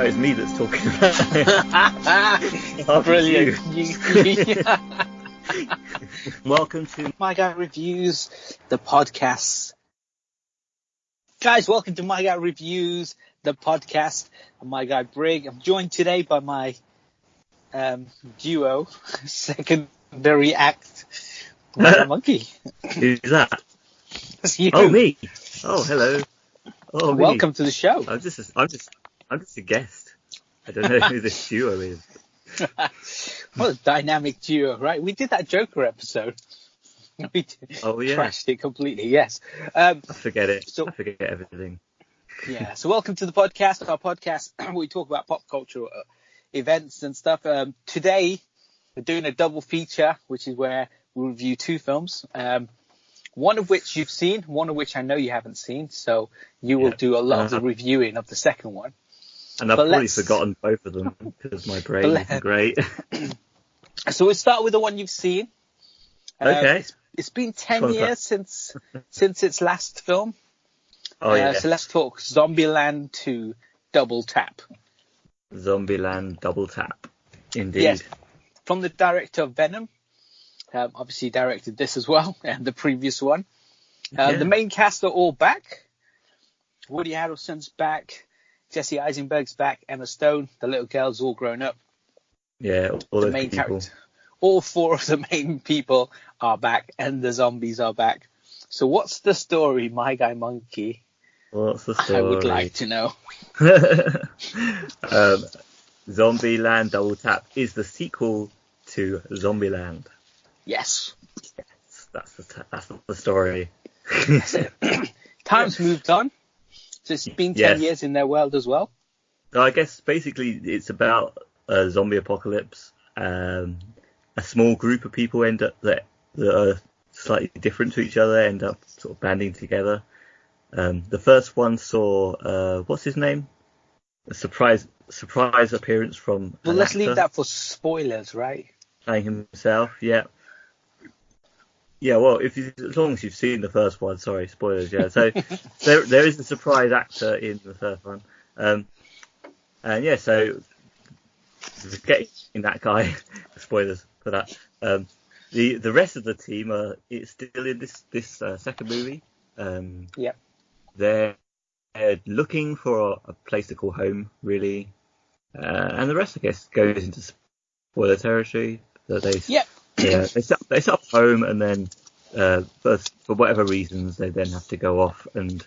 it's me that's talking. Brilliant. Welcome to My Guy Reviews, the podcast. Guys, welcome to My Guy Reviews, the podcast. I'm My Guy Brig. I'm joined today by my duo, secondary act, My Guy Monkey. Who's that? That's you. Oh, me. Oh, hello. Oh, me. Welcome to the show. I'm just a guest. I don't know who this duo is. What a dynamic duo, right? We did that Joker episode. We trashed it completely, yes. I forget it. I forget everything. Yeah, so welcome to the podcast. Our podcast, we talk about pop culture events and stuff. Today, we're doing a double feature, which is where we'll review two films. One of which you've seen, one of which I know you haven't seen. So you will do a lot of the reviewing of the second one. And I've probably forgotten both of them because my brain isn't great. So we'll start with the one you've seen. Okay. It's been 10 years since its last film. Oh, yeah. So let's talk Zombieland 2 Double Tap. Zombieland Double Tap. Indeed. Yes. From the director of Venom. Obviously directed this as well, and the previous one. The main cast are all back. Woody Harrelson's back. Jesse Eisenberg's back. Emma Stone. The little girl's all grown up. Yeah, all the those main people. character. All four of the main people are back, and the zombies are back. So what's the story, My Guy Monkey? What's the story? I would like to know. Zombieland Double Tap is the sequel to Zombieland. Yes. That's the story. That's it. Time's moved on. So it's been 10 years in their world as well. So I guess basically it's about a zombie apocalypse. A small group of people end up that are slightly different to each other end up sort of banding together. The first one saw what's his name? A surprise appearance from. Well, let's leave that for spoilers, right? Playing himself, yeah. Yeah, well, as long as you've seen the first one, sorry, spoilers, yeah. So there is a surprise actor in the first one, and yeah, so getting that guy, spoilers for that. The rest of the team it's still in this second movie. Yeah, they're looking for a place to call home, really, and the rest, I guess, goes into spoiler territory. That they set up home, and then for whatever reasons they then have to go off and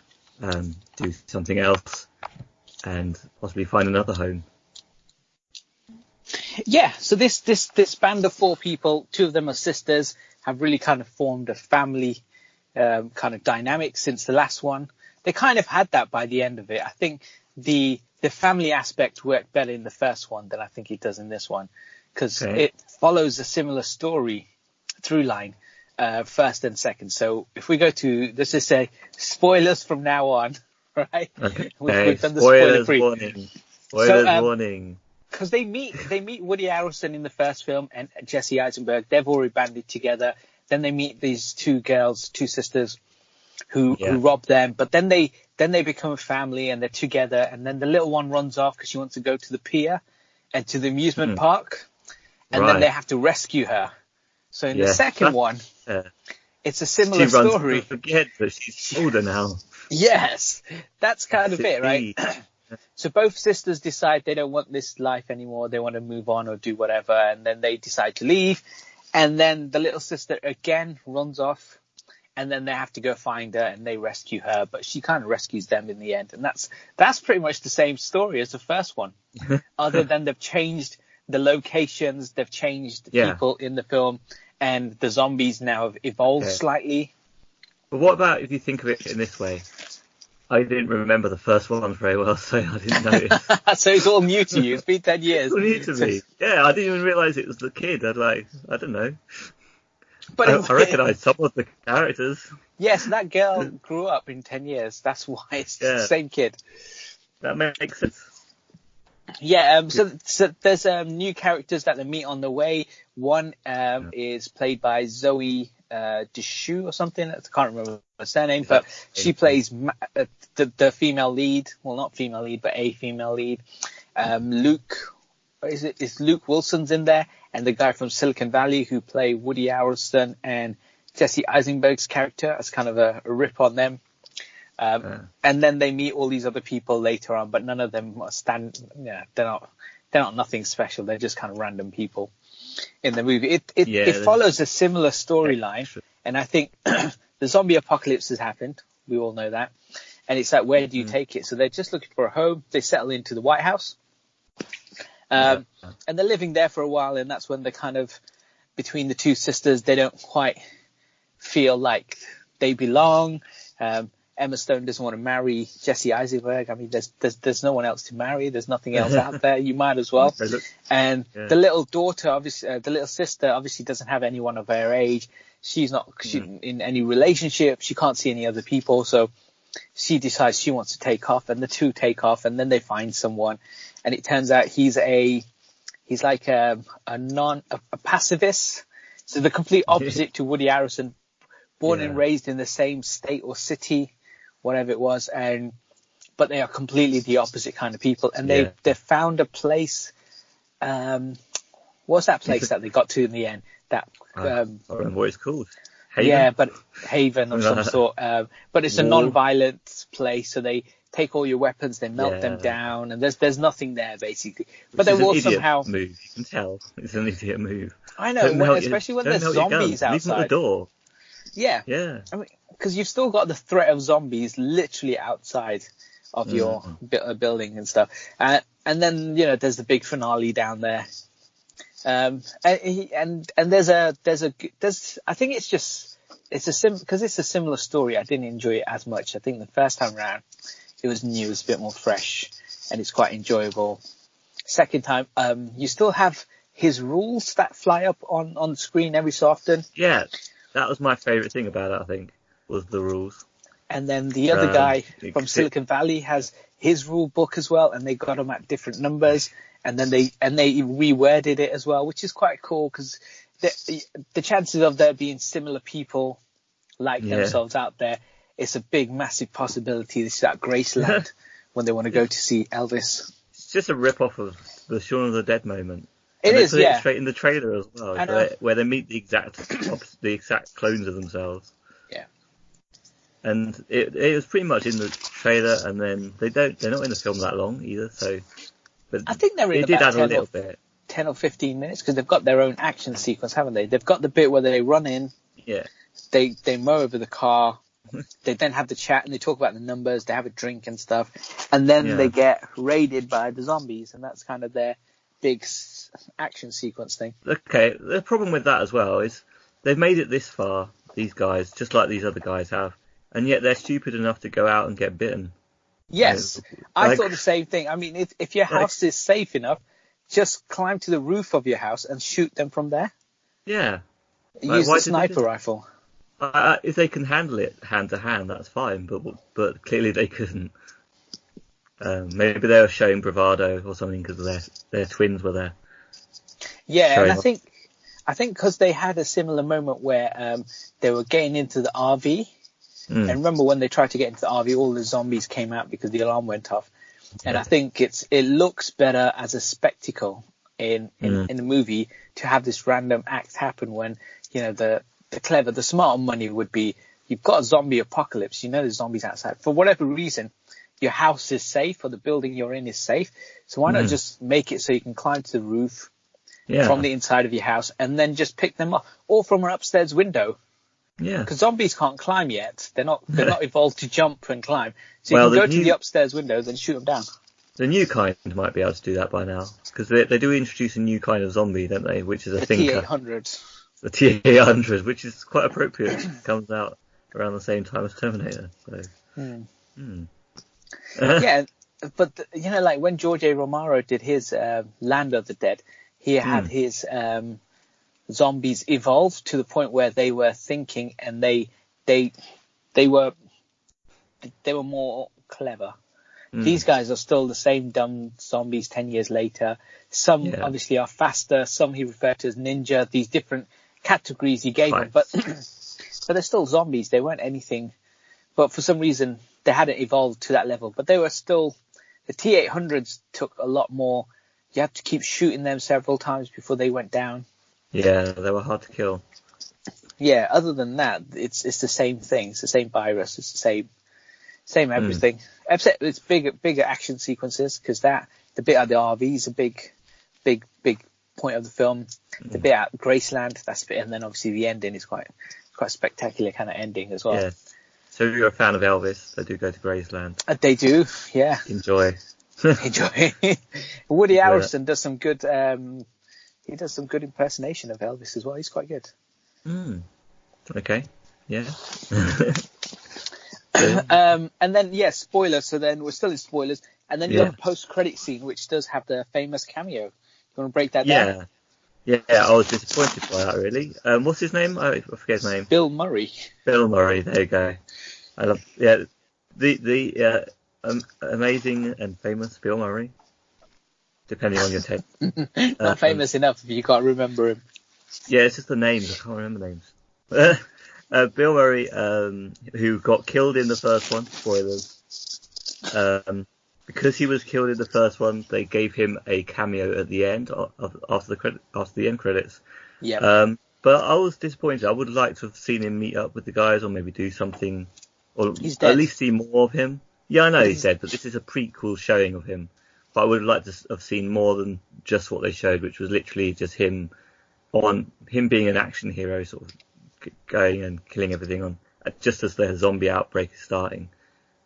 do something else and possibly find another home. Yeah, so this band of four people, two of them are sisters, have really kind of formed a family kind of dynamic since the last one. They kind of had that by the end of it. I think the family aspect worked better in the first one than I think it does in this one. Because it follows a similar story through line, first and second. So if we go to, let's just say, spoilers from now on, right? Okay. We've done the spoiler free. Warning. Spoilers warning. Because they meet Woody Harrelson in the first film and Jesse Eisenberg. They've already banded together. Then they meet these two sisters who rob them. But then they become a family and they're together. And then the little one runs off because she wants to go to the pier and to the amusement park. And then they have to rescue her. So in the second one, it's a similar story. She forget that she's older now. Yes, that's kind of it, right? So both sisters decide they don't want this life anymore. They want to move on or do whatever. And then they decide to leave. And then the little sister again runs off. And then they have to go find her and they rescue her. But she kind of rescues them in the end. And that's pretty much the same story as the first one. Other than they've changed the locations, they've changed the people in the film, and the zombies now have evolved slightly. But what about if you think of it in this way? I didn't remember the first one very well, so I didn't notice. So it's all new to you. It's been 10 years. It's all new to me. Yeah, I didn't even realise it was the kid. I don't know. But I recognise some of the characters. Yes, that girl grew up in 10 years. That's why it's the same kid. That makes sense. Yeah, so there's new characters that they meet on the way. One is played by Zoe Deschue or something. I can't remember her surname, but she plays the female lead. Well, not female lead, but a female lead. Luke, is Luke Wilson's in there, and the guy from Silicon Valley who play Woody Harrelson and Jesse Eisenberg's character as kind of a rip on them. And then they meet all these other people later on, but none of them they're not nothing special. They're just kind of random people in the movie. It follows a similar storyline, and I think the zombie apocalypse has happened. We all know that. And it's like, where do you take it? So they're just looking for a home. They settle into the White House. And they're living there for a while, and that's when they're kind of, between the two sisters, they don't quite feel like they belong. Emma Stone doesn't want to marry Jesse Eisenberg. I mean, there's no one else to marry. There's nothing else out there. You might as well. And the little daughter, obviously, the little sister, obviously doesn't have anyone of her age. She's not in any relationship. She can't see any other people. So she decides she wants to take off, and the two take off, and then they find someone. And it turns out he's like a pacifist. So the complete opposite to Woody Harrelson, born and raised in the same state or city, whatever it was, but they are completely the opposite kind of people. And they found a place. What's that place that they got to in the end? I don't remember what it's called. Haven? Yeah, but Haven of some sort. But it's a non-violent place, so they take all your weapons, they melt them down, and there's nothing there basically. But they will somehow move. You can tell it's an idiot move. I know, especially when there's zombies outside. Leave them at the door. Yeah. I mean, because you've still got the threat of zombies literally outside of your building and stuff. And then, there's the big finale down there. And there's I think because it's a similar story. I didn't enjoy it as much. I think the first time around it was new, it was a bit more fresh, and it's quite enjoyable. Second time, you still have his rules that fly up on the screen every so often. Yeah. That was my favourite thing about it, I think, was the rules. And then the other guy from Silicon Valley has his rule book as well, and they got them at different numbers, and then they reworded it as well, which is quite cool because the chances of there being similar people like themselves out there, it's a big, massive possibility. This is at Graceland when they want to go to see Elvis. It's just a rip-off of the Shaun of the Dead moment. It is, it straight in the trailer as well, where they meet the exact clones of themselves. Yeah. And it was pretty much in the trailer, and then they're not in the film that long either. So, but I think they're in about 10 or 15 minutes because they've got their own action sequence, haven't they? They've got the bit where they run in. Yeah. They mow over the car. They then have the chat and they talk about the numbers. They have a drink and stuff, and then they get raided by the zombies, and that's kind of their big action sequence thing. Okay, the problem with that as well is they've made it this far, these guys, just like these other guys have, and yet they're stupid enough to go out and get bitten. Yes, I thought the same thing. I mean, if your house is safe enough, just climb to the roof of your house and shoot them from there. Yeah. Use the sniper rifle. If they can handle it hand to hand, that's fine, but clearly they couldn't. Maybe they were showing bravado or something because their twins were there. Yeah, and I think because they had a similar moment where they were getting into the RV, and remember when they tried to get into the RV, all the zombies came out because the alarm went off. And I think it looks better as a spectacle in the movie to have this random act happen when the smart money would be you've got a zombie apocalypse, there's zombies outside for whatever reason. Your house is safe or the building you're in is safe. So why not just make it so you can climb to the roof from the inside of your house and then just pick them up or from an upstairs window? Yeah. Because zombies can't climb yet. They're not evolved to jump and climb. So you can go to the upstairs window then shoot them down. The new kind might be able to do that by now because they do introduce a new kind of zombie, don't they? Which is a thinker. T-800. The T-800, which is quite appropriate. Comes out around the same time as Terminator. So. Yeah, but like when George A. Romero did his Land of the Dead, he had his zombies evolve to the point where they were thinking and they were more clever. These guys are still the same dumb zombies 10 years later. Some obviously are faster. Some he referred to as ninja. These different categories he gave them, but they're still zombies. They weren't anything. But for some reason, they hadn't evolved to that level. But they The T-800s took a lot more. You had to keep shooting them several times before they went down. Yeah, they were hard to kill. Yeah, other than that, it's the same thing. It's the same virus. It's the same everything. Except it's bigger action sequences, because the bit at the RV is a big point of the film. The bit at Graceland, that's a bit, and then obviously the ending is quite spectacular kind of ending as well. Yeah. So if you're a fan of Elvis, they do go to Graceland. They do, yeah. Enjoy. Enjoy. Woody Harrelson does some good. He does some good impersonation of Elvis as well. He's quite good. Okay. Yeah. And then spoilers. So then we're still in spoilers, and then you have a post-credit scene which does have the famous cameo. You want to break that down? Yeah, I was disappointed by that, really. What's his name? I forget his name. Bill Murray. Bill Murray, there you go. I love, the amazing and famous Bill Murray, depending on your taste. Not famous enough if you can't remember him. Yeah, it's just the names. I can't remember names. Bill Murray, who got killed in the first one, spoilers. Because he was killed in the first one, they gave him a cameo at the end after the end credits. Yeah. But I was disappointed. I would like to have seen him meet up with the guys, or maybe do something, or at least see more of him. Yeah, I know he's dead, but this is a prequel showing of him. But I would like to have seen more than just what they showed, which was literally just him being an action hero, sort of going and killing everything just as the zombie outbreak is starting.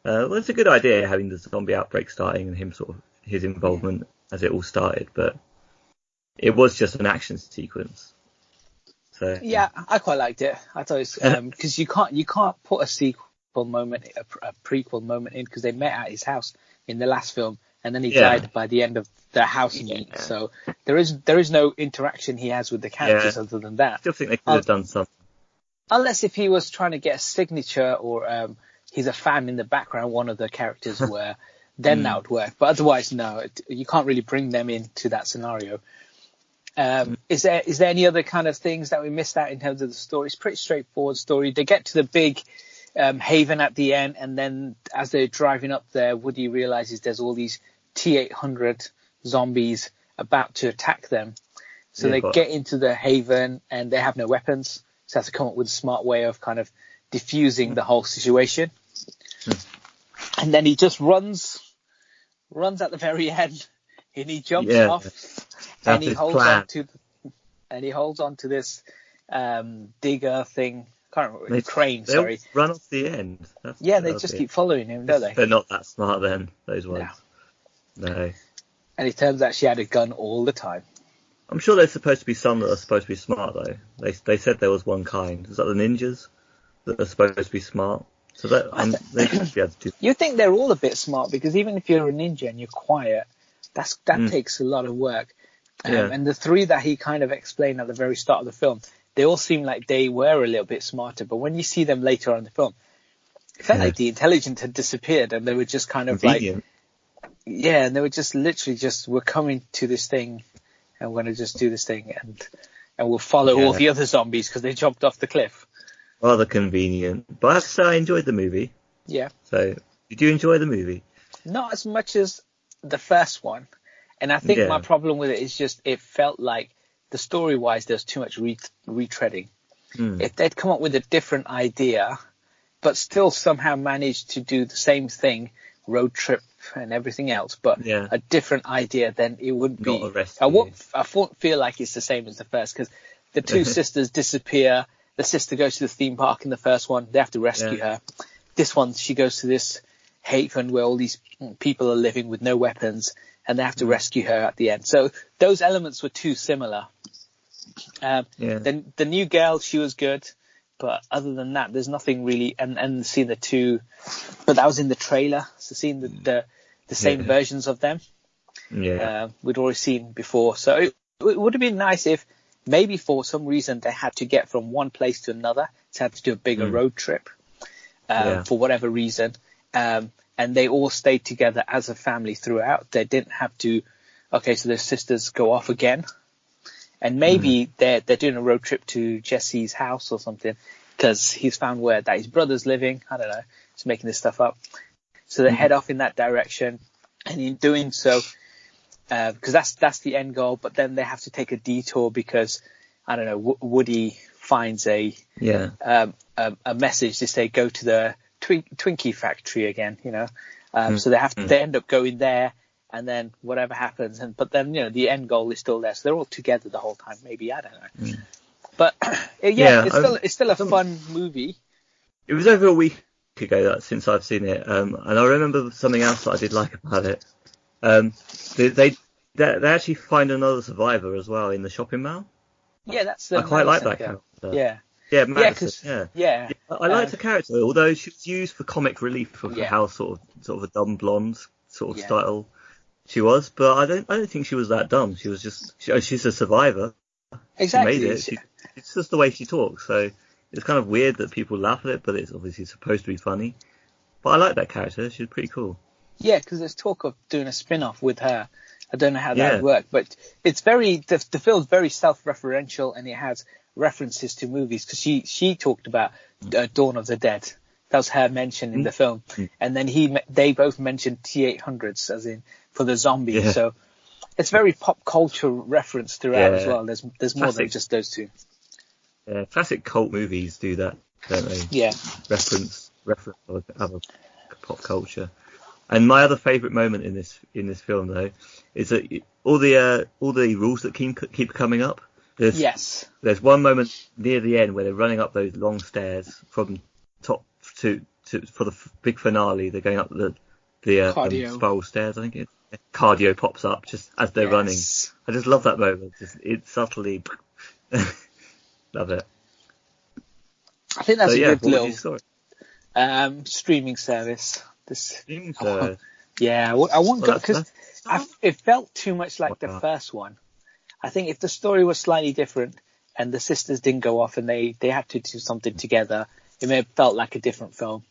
Well, it's a good idea having the zombie outbreak starting and him sort of his involvement as it all started, but it was just an action sequence. So yeah, I quite liked it. I thought it was because you can't put a sequel moment, a prequel moment in, because they met at his house in the last film, and then he died by the end of the house meet. So there is no interaction he has with the characters other than that. I still think they could have done something. Unless if he was trying to get a signature, or he's a fan in the background, one of the characters were, then that would work. But otherwise, no, you can't really bring them into that scenario. Is there any other kind of things that we missed out in terms of the story? It's a pretty straightforward story. They get to the big haven at the end, and then as they're driving up there, Woody realizes there's all these T-800 zombies about to attack them. So they get into the haven, and they have no weapons. So they have to come up with a smart way of kind of diffusing the whole situation. And then he just runs at the very end, and he jumps off, and he holds on to this digger thing. Can't remember, crane. Sorry, run off the end. They just keep following him, don't they? They're not that smart then. Those ones. No. And it turns out she had a gun all the time. I'm sure there's supposed to be some that are supposed to be smart though. They said there was one kind. Is that the ninjas that are supposed to be smart? So that they should be able to do. You think they're all a bit smart, because even if you're a ninja and you're quiet, that takes a lot of work. And the three that he kind of explained at the very start of the film, they all seem like they were a little bit smarter. But when you see them later on in the film, it felt like the intelligence had disappeared, and they were just kind of convenient. And they were just literally we're coming to this thing, and we're going to just do this thing, and we'll follow all the other zombies because they jumped off the cliff. Rather convenient. But I have to say, I enjoyed the movie. Yeah. So, did you enjoy the movie? Not as much as the first one. And I think my problem with it is just it felt like the story-wise there's too much retreading. If they'd come up with a different idea, but still somehow managed to do the same thing, road trip and everything else, but a different idea, then it wouldn't be... I won't feel like it's the same as the first, because the two sisters disappear. The sister goes to the theme park in the first one. They have to rescue her. This one, she goes to this haven where all these people are living with no weapons, and they have to rescue her at the end. So those elements were too similar. Then the new girl, she was good, but other than that, there's nothing really. And seeing the two, but that was in the trailer. So seeing the same versions of them, we'd already seen before. So it would have been nice if maybe for some reason they had to get from one place to another, so had to do a bigger road trip for whatever reason. And they all stayed together as a family throughout. They didn't have to, so their sisters go off again. And maybe they're doing a road trip to Jesse's house or something, because he's found where that his brother's living. I don't know, just making this stuff up. So they head off in that direction. And in doing so, because that's the end goal, but then they have to take a detour because, I don't know, Woody finds a message to say go to the Twinkie factory again, you know. So they end up going there, and then whatever happens, but then, you know, the end goal is still there, so they're all together the whole time. Maybe, I don't know. But it's still a fun movie. It was over a week ago since I've seen it, and I remember something else that I did like about it. They actually find another survivor as well in the shopping mall. Yeah, that's I quite like that character. Yeah, Madison, yeah. I liked the character, although she was used for comic relief for how sort of a dumb blonde sort of style she was. But I don't think she was that dumb. She was she's a survivor. Exactly. She made it. It's just the way she talks. So it's kind of weird that people laugh at it, but it's obviously supposed to be funny. But I like that character. She's pretty cool. Yeah, because there's talk of doing a spin-off with her. I don't know how that would work, but it's the film's very self-referential, and it has references to movies, because she talked about Dawn of the Dead. That was her mention in the film, and then they both mentioned T-800s as in for the zombies. Yeah. So it's very pop culture reference throughout as well. There's more than just those two. Yeah, classic cult movies do that, don't they? Yeah, reference other pop culture. And my other favourite moment in this film, though, is that all the rules that keep coming up. There's one moment near the end where they're running up those long stairs from top to for the big finale. They're going up the spiral stairs, I think it is. Cardio pops up just as they're running. I just love that moment. It's subtly love it. I think that's a good little streaming service. I won't go because it felt too much like the first one. I think if the story was slightly different and the sisters didn't go off and they had to do something together, it may have felt like a different film.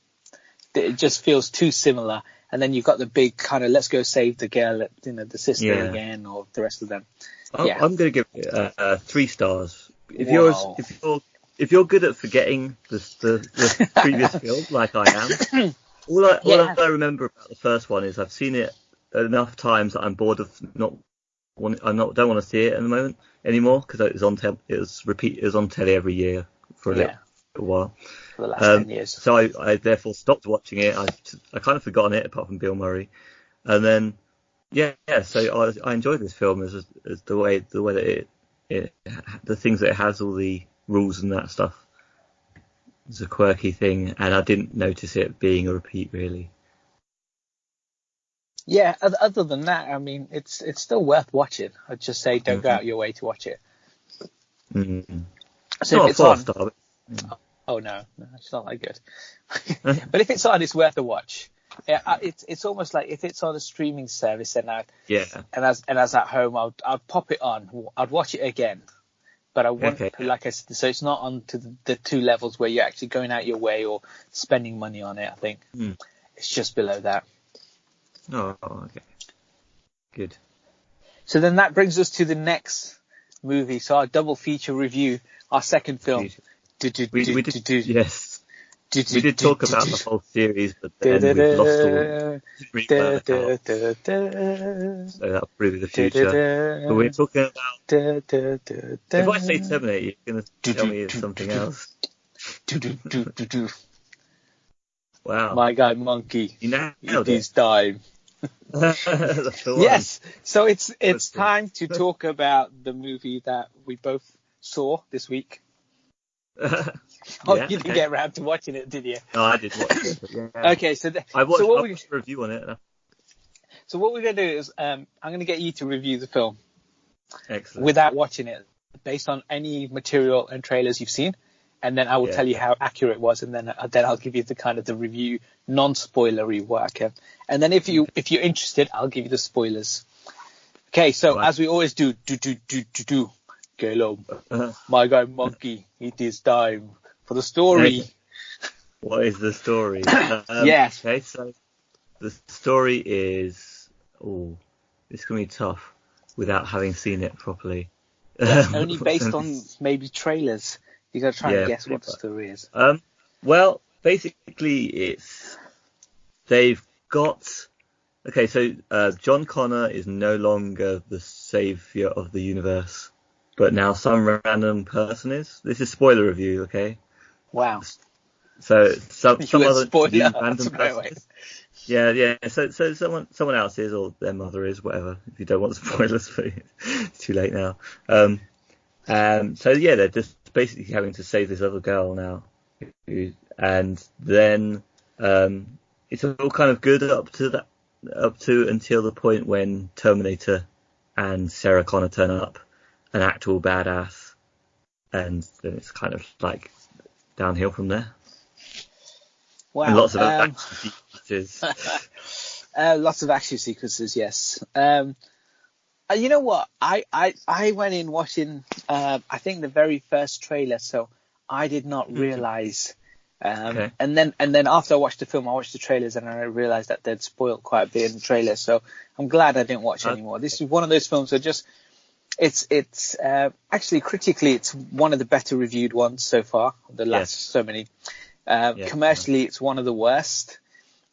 It just feels too similar. And then you've got the big kind of let's go save the girl, you know, the sister again, or the rest of them. I'm going to give it 3 stars. If you're good at forgetting the previous film, like I am. All I remember about the first one is I've seen it enough times that I'm bored of don't want to see it at the moment anymore, because it was on telly every year for a little while. For the last 10 years. So I therefore stopped watching it. I kind of forgotten it apart from Bill Murray, and then so I enjoyed this film as the way that the things that it has, all the rules and that stuff. It's a quirky thing, and I didn't notice it being a repeat, really. Yeah, other than that, I mean, it's still worth watching. I'd just say don't go out your way to watch it. Mm-hmm. So not if it's a 4 on, star. oh no, it's not that good. But if it's on, it's worth a watch. Yeah, it's almost like if it's on a streaming service, and I was at home, I'd pop it on, I'd watch it again. But I want, like I said, so it's not on to the 2 levels where you're actually going out your way or spending money on it, I think. It's just below that. Oh, okay. Good. So then that brings us to the next movie. So our double feature review, our second film. We did, yes. We did talk about the whole series, but then we've lost all so that'll prove the future. But we're talking about... If I say Terminator, you're going to tell me it's something else. Wow. My guy Monkey. You nailed it is time. Yes. So it's time to talk about the movie that we both saw this week. You didn't get around to watching it, did you? No, I did watch it. Okay, so I watched a review on it. So what we're going to do is I'm going to get you to review the film. Excellent. Without watching it, based on any material and trailers you've seen, and then I will tell you how accurate it was, and then I'll give you the kind of the review, non-spoilery work. And then if you're interested, I'll give you the spoilers. Okay, so as we always do. Caleb, my guy Monkey, it is time for the story. What is the story? Yes. Okay, so the story is... this can be tough without having seen it properly. Only based on maybe trailers. You got to try and guess what the story is. Well, basically, they've got Okay, so John Connor is no longer the savior of the universe, but now some random person is. This is spoiler review, okay? Wow. So some other spoiler. random person. Yeah. So someone else is, or their mother is, whatever. If you don't want spoilers, but it's too late now. So yeah, they're just basically having to save this other girl now, and then it's all kind of good up to until the point when Terminator and Sarah Connor turn up, an actual badass, and then it's kind of like downhill from there. Wow. And lots of action sequences. Lots of action sequences, yes. You know what? I went in watching, I think the very first trailer, so I did not realize. Okay. And then after I watched the film, I watched the trailers and I realized that they'd spoiled quite a bit in the trailer. So I'm glad I didn't watch anymore. This is one of those films that it's actually critically, it's one of the better reviewed ones so far. The last so many. Commercially, it's one of the worst.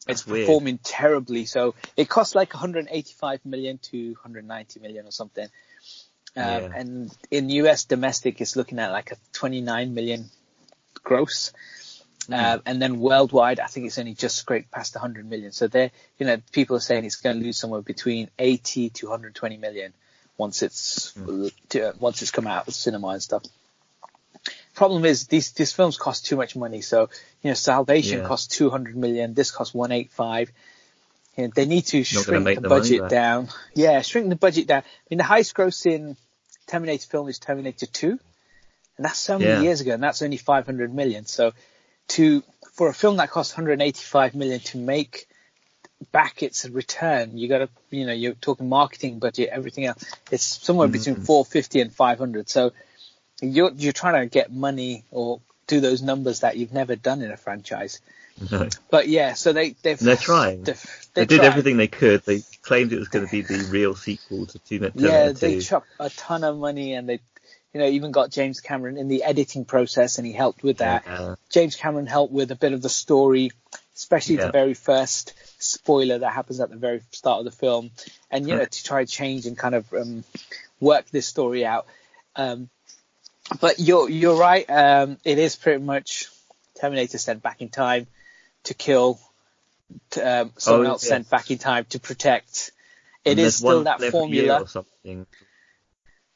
It's performing terribly. So it costs like 185 million to 190 million or something. And in US domestic, it's looking at like a 29 million gross. And then worldwide, I think it's only just scraped past 100 million. So people are saying it's going to lose somewhere between 80 to 120 million once it's come out of cinema and stuff. Problem is these films cost too much money. So Salvation cost 200 million. This costs 185. They need to shrink the budget down. Yeah, shrink the budget down. I mean, the highest grossing Terminator film is Terminator 2, and that's so many years ago, and that's only 500 million. So for a film that costs 185 million to make back its return, you got to, you're talking marketing budget, everything else. It's somewhere between 450 and 500. So you're trying to get money or do those numbers that you've never done in a franchise. No. But yeah, so they're trying. They did everything they could. They claimed it was going to be the real sequel to Terminator 2. Yeah, they chopped a ton of money, and they even got James Cameron in the editing process, and he helped with that. Yeah. James Cameron helped with a bit of the story, especially the very first spoiler that happens at the very start of the film, and to try to change and kind of work this story out. But you're right. It is pretty much Terminator sent back in time to kill, someone else sent back in time to protect. It is still that formula. Or something.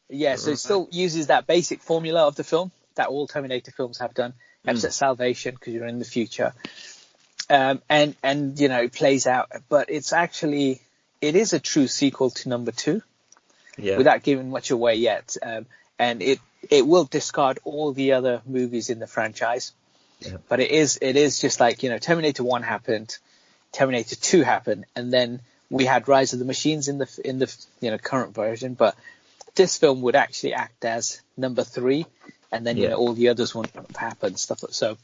Yeah, so it still uses that basic formula of the film that all Terminator films have done, except Salvation, because you're in the future. And it plays out, but it is a true sequel to number 2, without giving much away yet. And it will discard all the other movies in the franchise. Yeah. But it is just like, Terminator 1 happened, Terminator 2 happened, and then we had Rise of the Machines in the current version, but this film would actually act as number 3, and then all the others won't happen, stuff like so.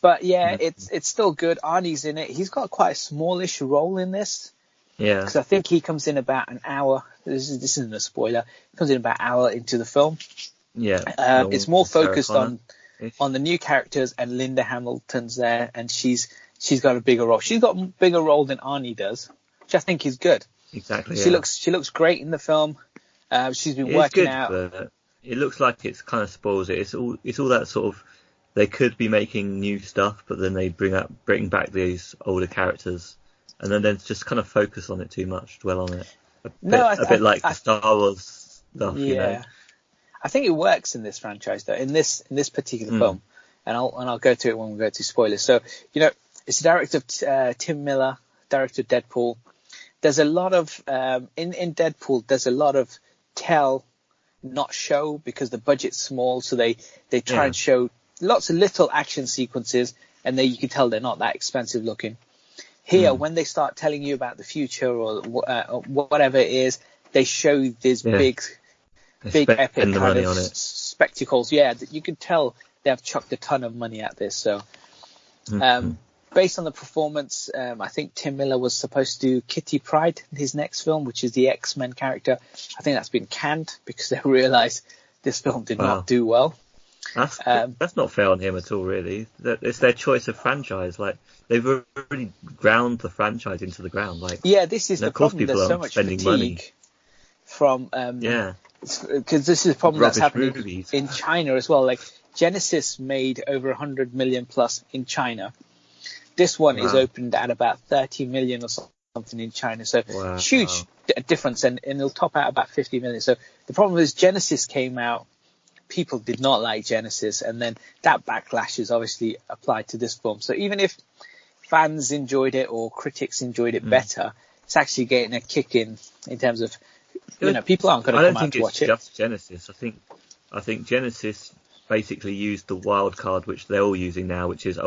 But it's still good. Arnie's in it. He's got quite a smallish role in this. Yeah. Because I think he comes in about an hour. This isn't a spoiler. He comes in about an hour into the film. Yeah. It's more focused on the new characters, and Linda Hamilton's there, and she's got a bigger role. She's got a bigger role than Arnie does, which I think is good. Exactly. She looks great in the film. She's been working out. But it looks like it's kind of spoils it. It's all that sort of, they could be making new stuff, but then they bring back these older characters, and then they just kind of focus on it too much, dwell on it. A bit like the Star Wars stuff, I think it works in this franchise though, in this particular film, and I'll go to it when we go to spoilers. So it's the director of Tim Miller, director of Deadpool. There's a lot of in Deadpool. There's a lot of tell, not show, because the budget's small, so they try and show lots of little action sequences, and you can tell they're not that expensive looking. Here, when they start telling you about the future or whatever it is, they show these big epic kind of spectacles. Yeah, you can tell they have chucked a ton of money at this. So, based on the performance, I think Tim Miller was supposed to do Kitty Pryde in his next film, which is the X-Men character. I think that's been canned because they realised this film did not do well. That's not fair on him at all, really. It's their choice of franchise. Like, they've already ground the franchise into the ground. Like, yeah, this is the of course problem. people There's so aren't much spending fatigue money. from because this is a problem that's happening movies. in China as well. Like, Genesis made over 100 million plus in China. This one is opened at about 30 million or something in China. So huge difference, and it'll top out about 50 million. So the problem is Genesis came out, people did not like Genesis, and then that backlash is obviously applied to this film. So even if fans enjoyed it or critics enjoyed it better, it's actually getting a kick in terms of, people aren't going to come out to watch it. I don't think it's just Genesis. I think Genesis basically used the wild card, which they're all using now, which is,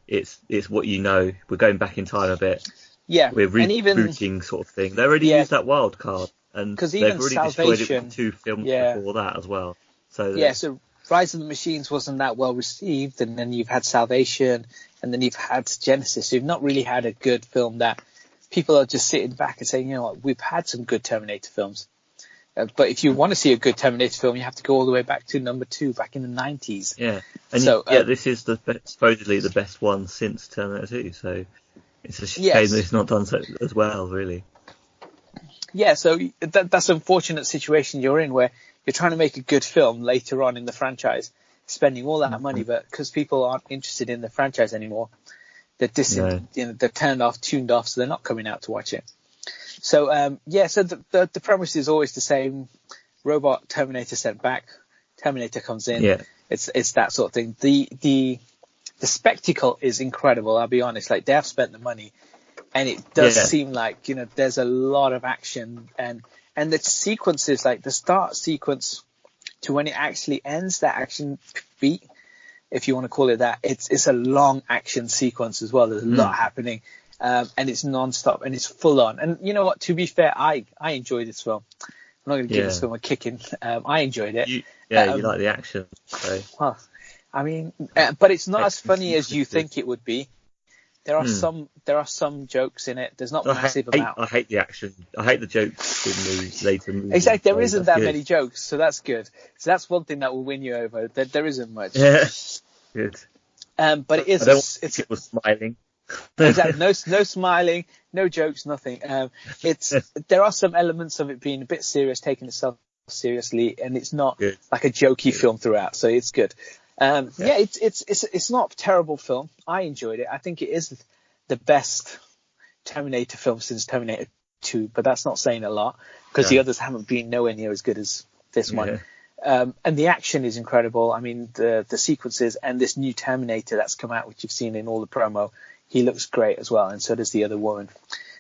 it's what you know. We're going back in time a bit. Yeah, we're rebooting sort of thing. They already used that wild card, and they've already destroyed it with 2 films before that as well. So so Rise of the Machines wasn't that well received, and then you've had Salvation, and then you've had Genesis. So you've not really had a good film that people are just sitting back and saying, you know what, we've had some good Terminator films. But if you want to see a good Terminator film, you have to go all the way back to number 2, back in the 90s. Yeah, and this is supposedly the best one since Terminator 2. So it's a shame that it's not done so as well, really. Yeah, so that's an unfortunate situation you're in, where you're trying to make a good film later on in the franchise, spending all that money, but because people aren't interested in the franchise anymore, they're they're tuned off, so they're not coming out to watch it. So so the premise is always the same: robot Terminator sent back, Terminator comes in. Yeah. It's that sort of thing. The spectacle is incredible. I'll be honest. Like, they have spent the money, and it does seem like there's a lot of action, and the sequences, like the start sequence to when it actually ends, that action beat, if you want to call it that, it's a long action sequence as well. There's a lot happening. And it's non-stop and it's full on. And you know what? To be fair, I enjoy this film. I'm not going to give this film a kicking. I enjoyed it. You like the action. So. Well, I mean, but it's not as funny as you think it would be. There are some jokes in it. There's not massive amount. I hate the action. I hate the jokes in the later movies. Exactly. There isn't that many jokes, so that's good. So that's one thing that will win you over. There isn't much. Yeah. Good. But it is. It was smiling. Exactly. No smiling, no jokes, nothing. There are some elements of it being a bit serious, taking itself seriously, and it's not like a jokey film throughout. So it's good. It's not a terrible film. I enjoyed it. I think it is the best Terminator film since Terminator 2, but that's not saying a lot, because the others haven't been nowhere near as good as this one. And the action is incredible. I mean, the sequences, and this new Terminator that's come out, which you've seen in all the promo, he looks great as well, and so does the other woman.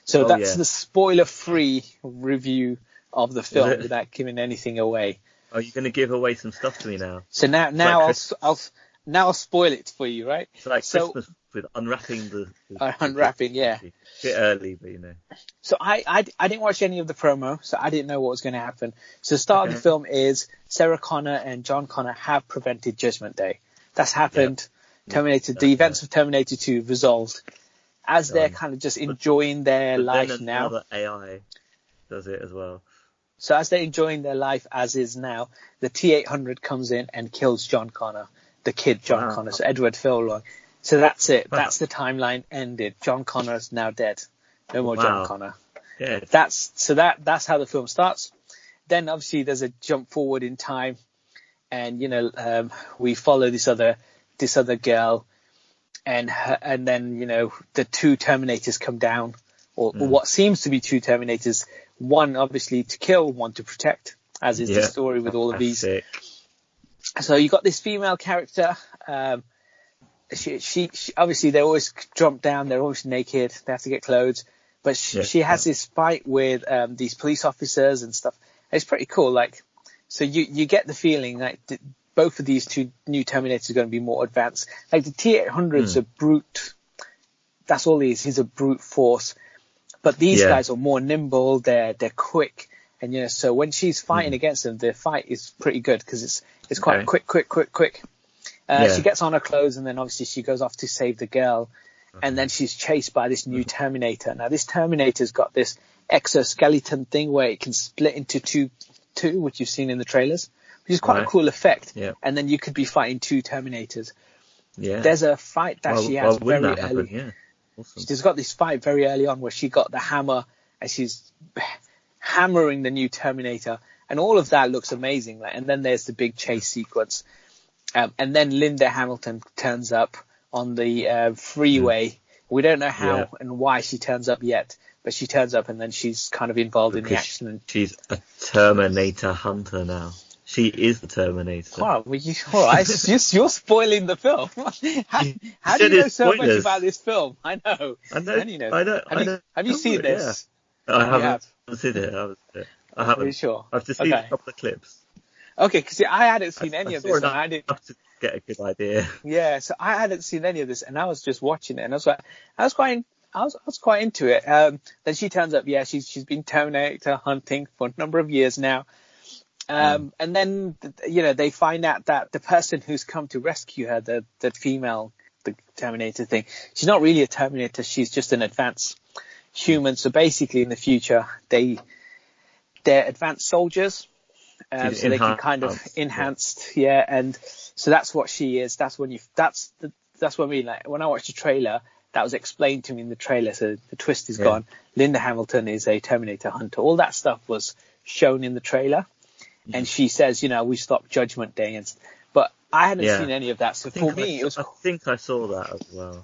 So that's the spoiler-free review of the film without giving anything away. Are you going to give away some stuff to me now? So now I'll spoil it for you, right? It's like Christmas with unwrapping the unwrapping, yeah. A bit early, but So I didn't watch any of the promo, so I didn't know what was going to happen. So the start of the film is Sarah Connor and John Connor have prevented Judgment Day. That's happened. Yep. The events of Terminator 2 resolved. As they're kind of just enjoying their life now. Now the AI does it as well. So as they're enjoying their life as is now, the T-800 comes in and kills John Connor, the kid John Connor, so Edward Furlong. So that's it. Wow. That's the timeline ended. John Connor's now dead. No more John Connor. Yeah. That's how the film starts. Then obviously there's a jump forward in time, and we follow this other girl, and then the 2 Terminators come down, or what seems to be 2 Terminators. One obviously to kill, one to protect, as is the story with all of these. It. So you got this female character. She obviously, they always jump down. They're always naked. They have to get clothes. But she has this fight with these police officers and stuff. It's pretty cool. Like, so you get the feeling like both of these 2 new Terminators are going to be more advanced. Like the T-800's a brute. That's all he is. He's a brute force. But these guys are more nimble. They're quick. And so when she's fighting against them, the fight is pretty good, because it's quite quick. She gets on her clothes, and then obviously she goes off to save the girl. And then she's chased by this new Terminator. Now this Terminator's got this exoskeleton thing where it can split into two, which you've seen in the trailers, which is quite a cool effect. Yeah. And then you could be fighting 2 Terminators. Yeah. There's a fight that she has very that happen? early. Yeah. Awesome. She's got this fight very early on where she got the hammer and she's hammering the new Terminator, and all of that looks amazing. And then there's the big chase sequence, and then Linda Hamilton turns up on the freeway. We don't know how and why she turns up yet, but she turns up and then she's kind of involved in the action. And she's a Terminator hunter now. She is the Terminator. Wow, all right, you're spoiling the film. How do you know so much about this film? I know. I know. Have you seen this? Yeah. I haven't seen it. I haven't. Are you sure? I've just seen a couple of clips. Okay, because I hadn't seen any of this. And I didn't to get a good idea. Yeah, so I hadn't seen any of this, and I was just watching it, and I was quite into it. Then she turns up. Yeah, she's been Terminator hunting for a number of years now. And then, they find out that the person who's come to rescue her, the female, the Terminator thing, she's not really a Terminator. She's just an advanced human. So basically in the future, they're advanced soldiers. So they can kind of enhanced. Yeah. And so that's what she is. That's what I mean. Like when I watched the trailer, that was explained to me in the trailer. So the twist is gone. Linda Hamilton is a Terminator hunter. All that stuff was shown in the trailer. And she says, we stopped Judgment Day, but I hadn't seen any of that. So for me, it was. I think I saw that as well.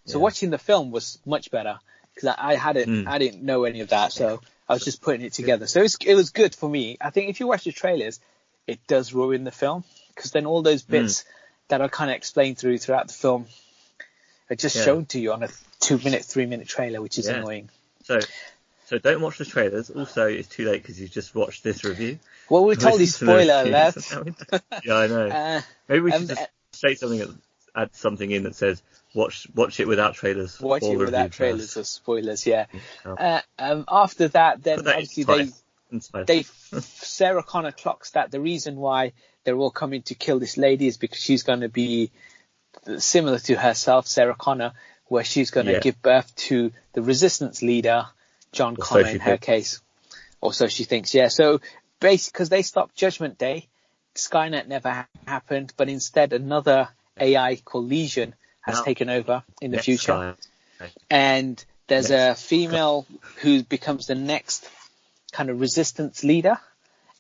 So watching the film was much better because I didn't know any of that. So I was just putting it together. So it was good for me. I think if you watch the trailers, it does ruin the film because then all those bits that are kind of explained throughout the film are just shown to you on a 2-minute, 3-minute trailer, which is annoying. So don't watch the trailers. Also, it's too late because you've just watched this review. Well, we told you spoiler alert. Yeah, I know. Maybe we should just say something, add something in that says watch it without trailers. Watch it without trailers or spoilers. Yeah. After that, then obviously Sarah Connor clocks that the reason why they're all coming to kill this lady is because she's going to be similar to herself, Sarah Connor, where she's going to give birth to the resistance leader, John Connor in her case. Or so she thinks, So basically, because they stopped Judgment Day, Skynet never happened, but instead another AI called Legion has taken over in the future. And there's a female who becomes the next kind of resistance leader,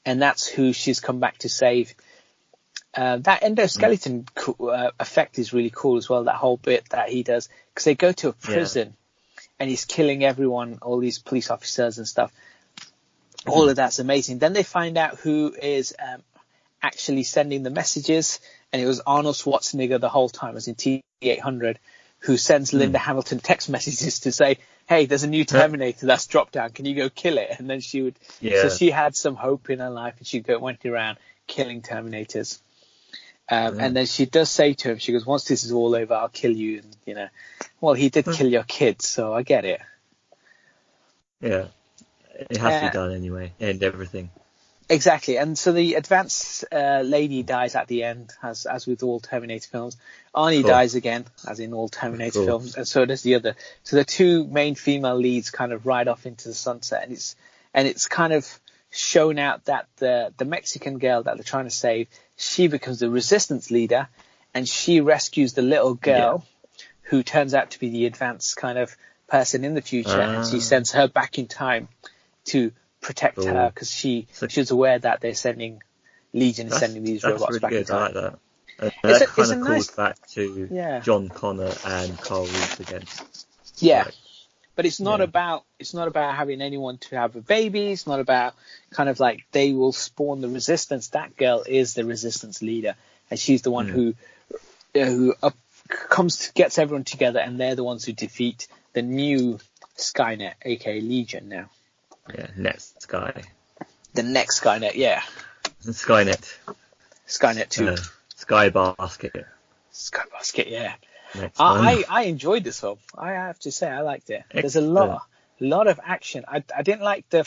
and that's who she's come back to save. That endoskeleton effect is really cool as well, that whole bit that he does, because they go to a prison and he's killing everyone, all these police officers and stuff. All of that's amazing. Then they find out who is actually sending the messages, and it was Arnold Schwarzenegger the whole time, as in T-800, who sends Linda Hamilton text messages to say, hey, there's a new Terminator that's dropped down. Can you go kill it? And then she would. So she had some hope in her life, and she went around killing Terminators. And then she does say to him, she goes, once this is all over, I'll kill you. And, well, he did kill your kids, so I get it. Yeah. It has to be done anyway, and everything. Exactly. And so the advanced lady dies at the end, as with all Terminator films. Arnie dies again, as in all Terminator films, and so does the other. So the two main female leads kind of ride off into the sunset, and it's kind of shown out that the Mexican girl that they're trying to save, she becomes the resistance leader, and she rescues the little girl who turns out to be the advanced kind of person in the future, and she sends her back in time to protect her because she's aware that they're sending Legion is sending these robots really back good. in time. I like that. That kind of calls back to John Connor and Carl Reese again. Yeah, but it's not about having anyone to have a baby. It's not about kind of like they will spawn the resistance. That girl is the resistance leader, and she's the one who gets everyone together, and they're the ones who defeat the new Skynet, aka Legion now. Yeah, next Sky. The next Skynet, Skynet. Skynet 2. Sky Basket. Sky Basket, yeah. I enjoyed this film. I have to say, I liked it. Excellent. There's a lot of action. I didn't like the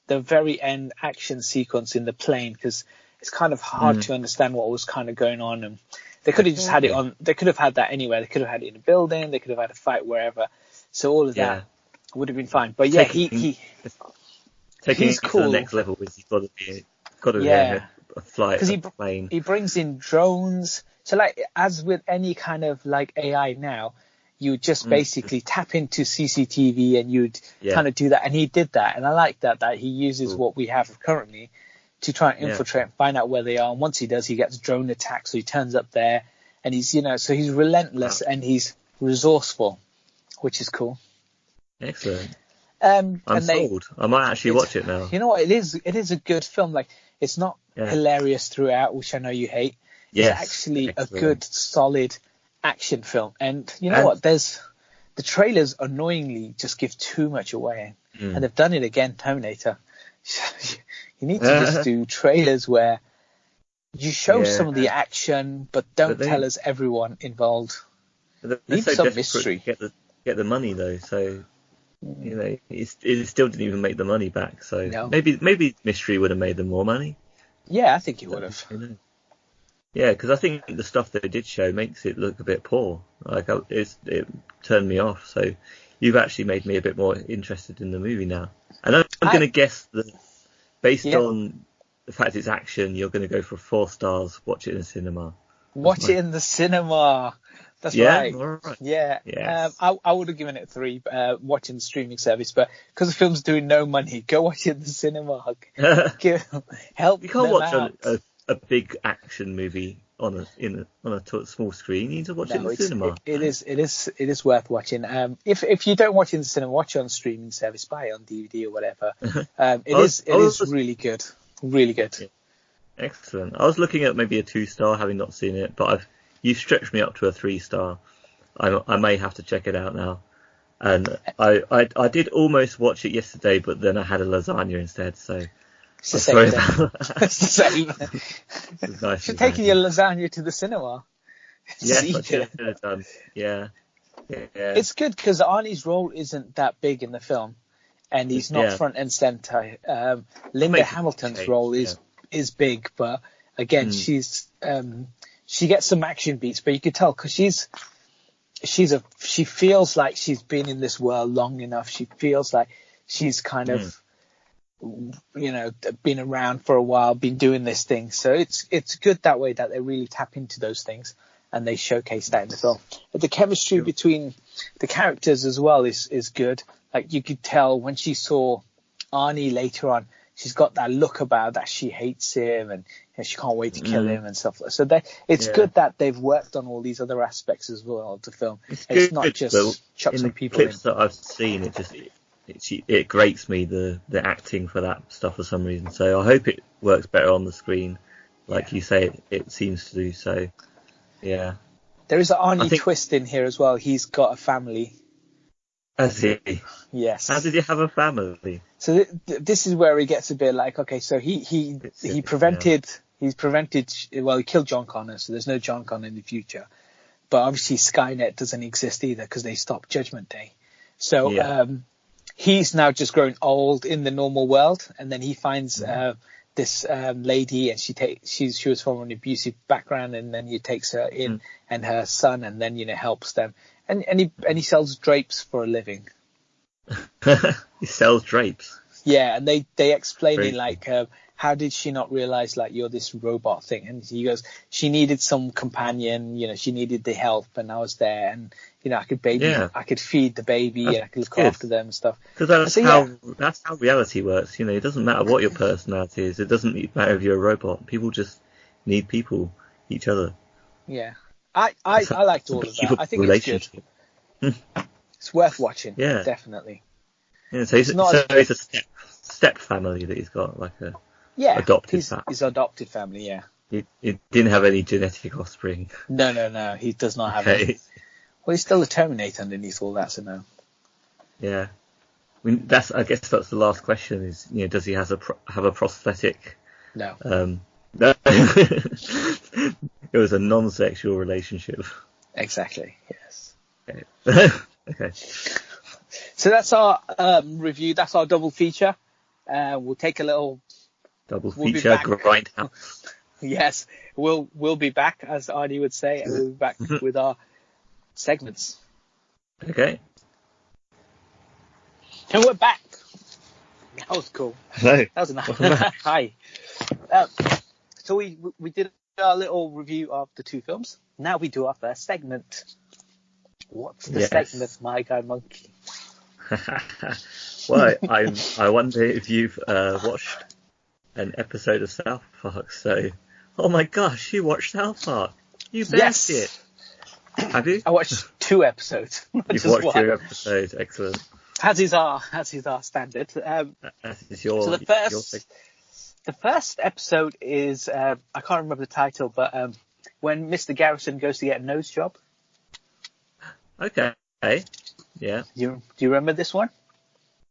very end action sequence in the plane because it's kind of hard to understand what was kind of going on. And they could have just had it on. They could have had that anywhere. They could have had it in a building. They could have had a fight wherever. So all of that would have been fine. But he's cool. to the next level. He's got to be. flight, because a plane. he brings in drones. So like as with any kind of like AI now, you would just basically tap into CCTV and you'd kind of do that. And he did that. And I like that he uses what we have currently to try and infiltrate and find out where they are. And once he does, he gets drone attacks. So he turns up there and he's, so he's relentless and he's resourceful, which is cool. Excellent. I'm sold. I might actually watch it now. You know what? It is a good film. Like, it's not hilarious throughout, which I know you hate. It's actually a good, solid action film. And you know what? The trailers annoyingly just give too much away. And they've done it again, Terminator. You need to just do trailers where you show some of the action, but don't tell us everyone involved. Need so some mystery. To get the money though, so it still didn't even make the money back. So maybe mystery would have made them more money. Yeah, I think it would have. Yeah, because I think the stuff that it did show makes it look a bit poor. Like it turned me off. So you've actually made me a bit more interested in the movie now. And I'm going to guess that based on the fact it's action, you're going to go for 4 stars. Watch it in the cinema. Watch it in the cinema. That's right. All right. Yeah. Yes. I would have given it 3, watching the streaming service, but because the film's doing no money, go watch it in the cinema. Help. You can't watch out. a big action movie on a small screen. You need to watch it in the cinema. It is worth watching. If you don't watch it in the cinema, watch it on streaming service, buy it on DVD or whatever. It is really good. Really good. Yeah. Excellent. I was looking at maybe a 2-star, having not seen it, but you've stretched me up to a 3-star. I may have to check it out now. And I did almost watch it yesterday, but then I had a lasagna instead. So it's the same thing. It's the same. It's nice. You're taking your lasagna to the cinema. Yes, I should have done. Yeah. It's good because Arnie's role isn't that big in the film, and he's not front and center. Linda Hamilton's role is big, but again, she gets some action beats, but you could tell because she feels like she's been in this world long enough. She feels like she's kind of, been around for a while, been doing this thing. So it's good that way that they really tap into those things and they showcase that in the film. But the chemistry between the characters as well is good. Like you could tell when she saw Arnie later on, she's got that look about that she hates him and she can't wait to kill him and stuff. So it's good that they've worked on all these other aspects as well of the film. It's not just chuck some people in. The clips that I've seen, it grates me, the acting for that stuff for some reason. So I hope it works better on the screen, like you say it seems to do. So yeah, there is an Arnie twist in here as well. He's got a family. Has he? Yes. How did he have a family? So this is where he gets a bit like, okay, so he killed John Connor, so there's no John Connor in the future. But obviously Skynet doesn't exist either because they stopped Judgment Day. So he's now just grown old in the normal world, and then he finds this lady, and she was from an abusive background, and then he takes her in and her son, and then helps them, and he sells drapes for a living. He sells drapes. Yeah, and they explain it like, how did she not realize like you're this robot thing? And he goes, she needed some companion, she needed the help, and I was there, and I could feed the baby, and I could look after them and stuff. Because that's how reality works. It doesn't matter what your personality is. It doesn't matter if you're a robot. People just need each other. Yeah, I liked all of that. I think it's good. It's worth watching. Yeah, definitely. Yeah, so it's a step family that he's got, like a adopted family. His adopted family, yeah. He didn't have any genetic offspring. No, he does not have any. Well, he's still a Terminator underneath all that, so no. Yeah, I guess that's the last question. Is does he have a prosthetic? No. No. It was a non-sexual relationship. Exactly. Yes. Okay. So that's our review. That's our double feature. We'll take a little double feature grindhouse. Yes, we'll be back, as Arnie would say, and we'll be back with our segments. Okay. And we're back. That was cool. Hello. That was nice. Hi. So we did our little review of the two films. Now we do our first segment. What's the segment, my guy Monkey? Well, I wonder if you've watched an episode of South Park. So, oh my gosh, you watched South Park? You best it. Have you? I watched 2 episodes. You've watched 2 episodes. Excellent. As is our standard. So the first episode is I can't remember the title, but when Mr. Garrison goes to get a nose job. Okay. Yeah. Do you remember this one?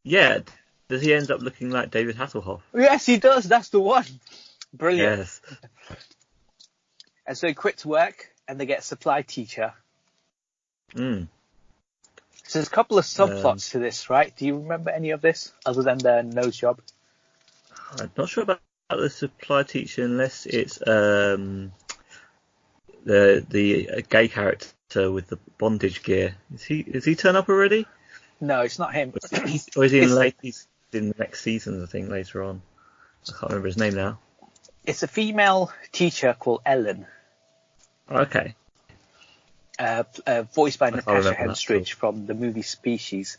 Yeah. Does he end up looking like David Hasselhoff? Yes, he does. That's the one. Brilliant. Yes. And so he quits work, and they get a supply teacher. Mm. So there's a couple of subplots to this, right? Do you remember any of this other than the nose job? I'm not sure about the supply teacher unless it's the gay character with the bondage gear. Is he turn up already? No, it's not him. Or is he He's in the next season, I think, later on. I can't remember his name now. It's a female teacher called Ellen. Okay. Voiced by Natasha Henstridge from the movie Species.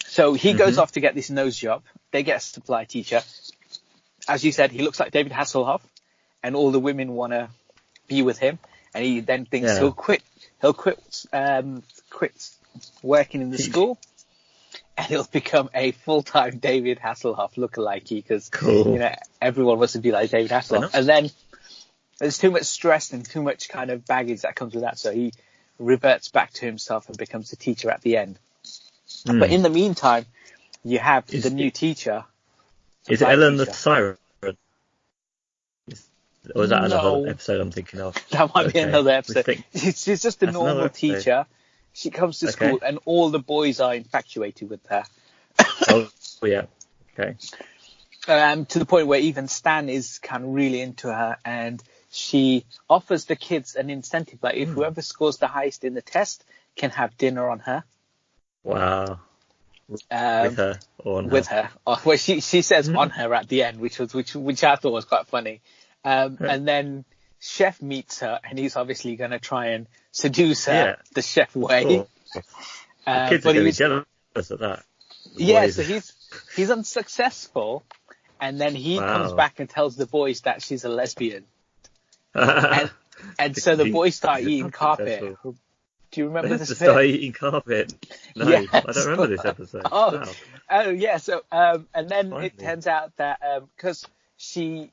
So he goes off to get this nose job. They get a supply teacher. As you said, he looks like David Hasselhoff, and all the women want to be with him. And he then thinks he'll quit. He'll quit working in the school, and he'll become a full-time David Hasselhoff lookalike because everyone wants to be like David Hasselhoff. And then there's too much stress and too much kind of baggage that comes with that, so he reverts back to himself and becomes a teacher at the end. But in the meantime, you have the new teacher. Is it Ellen the Siren? Or is that another episode I'm thinking of? That might be another episode. She's just a normal teacher. She comes to school and all the boys are infatuated with her. Oh, yeah. Okay. To the point where even Stan is kind of really into her, and she offers the kids an incentive, like if whoever scores the highest in the test can have dinner on her. Wow. With her or on her? With her. Well, she says on her at the end, which I thought was quite funny. And then Chef meets her, and he's obviously going to try and seduce her the chef way. Cool. The kids are going to be jealous of that. Yeah, so he's unsuccessful, and then he comes back and tells the boys that she's a lesbian. and so the boys start eating carpet. Do you remember this bit? Start eating carpet? No, yes. I don't remember this episode. Oh yeah. So and then it turns out that because she's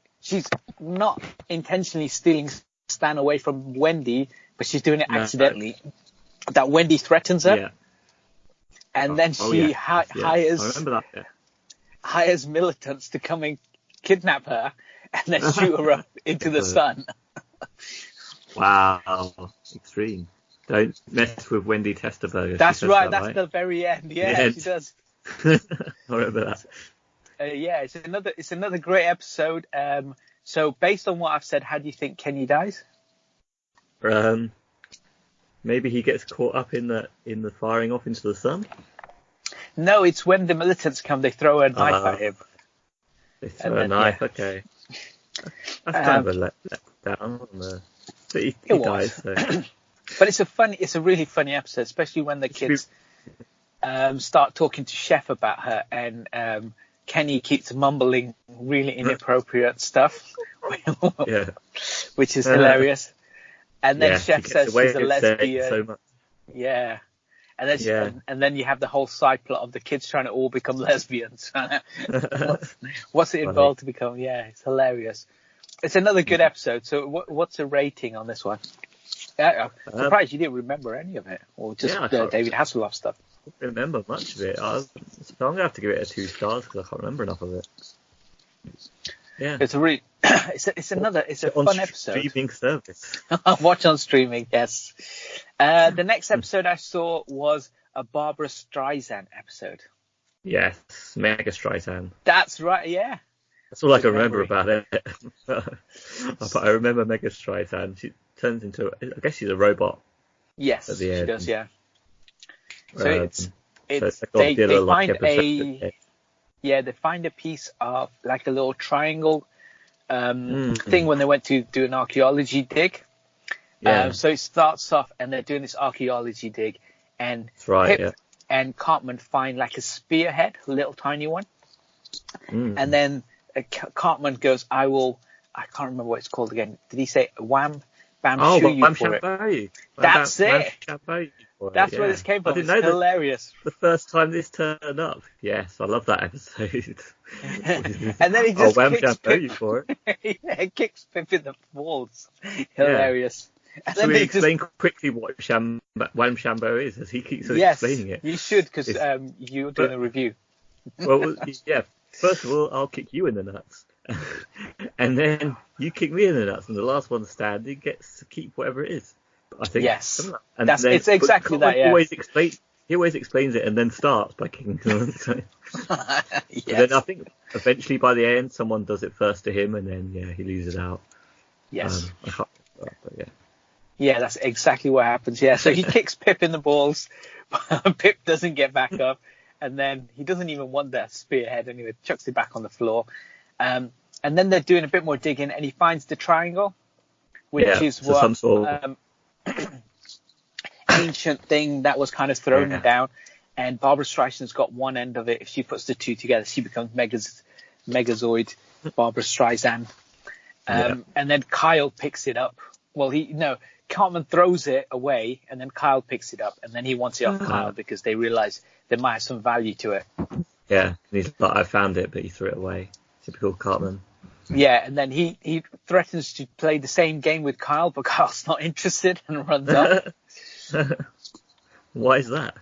not intentionally stealing Stan away from Wendy, but she's doing it accidentally. That Wendy threatens her, and then she hires militants to come and kidnap her, and then shoot her up into the sun. Wow, extreme. Don't mess with Wendy Testerberger. That's right. That's the very end. Yeah, she does. I remember that. It's another great episode. So based on what I've said, how do you think Kenny dies? Maybe he gets caught up in the firing off into the sun. No, it's when the militants come, they throw a knife at him. They throw a knife. Okay. That's kind of a let down. But he dies. So. But it's a really funny episode, especially when the kids start talking to Chef about her, and Kenny keeps mumbling really inappropriate stuff, which is hilarious. And then Chef says she's a lesbian. So much. Yeah. And then and then you have the whole side plot of the kids trying to all become lesbians. What's it involved to become? Yeah, it's hilarious. It's another good episode. So what's the rating on this one? I'm surprised you didn't remember any of it, or just David Hasselhoff stuff. I don't remember much of it. So I'm going to have to give it a 2 stars because I can't remember enough of it. Yeah. It's a really, it's a fun episode. Streaming service. Watch on streaming, yes. The next episode I saw was a Barbara Streisand episode. Yes, Mega Streisand. That's right, yeah. That's all I can remember about it. But I remember Mega Streisand. She turns into, I guess she's a robot. Yes, at the end. She does, yeah. So they find they find a piece of like a little triangle thing when they went to do an archaeology dig. Yeah. So it starts off, and they're doing this archaeology dig, and That's right. Pip and Cartman find like a spearhead, a little tiny one, and then Cartman goes, I can't remember what it's called again. Did he say wham, bam, shoo you Wham for Shambo. it? That's it. That's where Yeah. this came from. I didn't It's know hilarious. The first time this turned up. Yes, I love that episode. And then he just wham kicks Shambo Pip. you for it. Yeah, kicks Pip in the balls. Hilarious. And So then we they explain quickly what Wham Shambo is, as he keeps explaining it. You should, because you're doing a review. Well, yeah. First of all, I'll kick you in the nuts, and then you kick me in the nuts, and the last one standing gets to keep whatever it is. I think. Yes, and it's exactly that. Yeah. He always explains it and then starts by kicking the nuts. Yes. But then I think eventually by the end, someone does it first to him, and then he loses out. Yes. I can't remember, but yeah. Yeah, that's exactly what happens. Yeah, so he kicks Pip in the balls. Pip doesn't get back up, and then he doesn't even want that spearhead anyway. Chucks it back on the floor, and then they're doing a bit more digging, and he finds the triangle, which is what some sort of ancient thing that was kind of thrown down. And Barbara Streisand's got one end of it. If she puts the two together, she becomes Megazord Barbara Streisand. And then Kyle picks it up. Well, Cartman throws it away, and then Kyle picks it up, and then he wants it off Kyle because they realize there might have some value to it. Yeah, and he's like, I found it, but he threw it away. Typical Cartman. Yeah, and then he threatens to play the same game with Kyle, but Kyle's not interested and runs off. Why is that?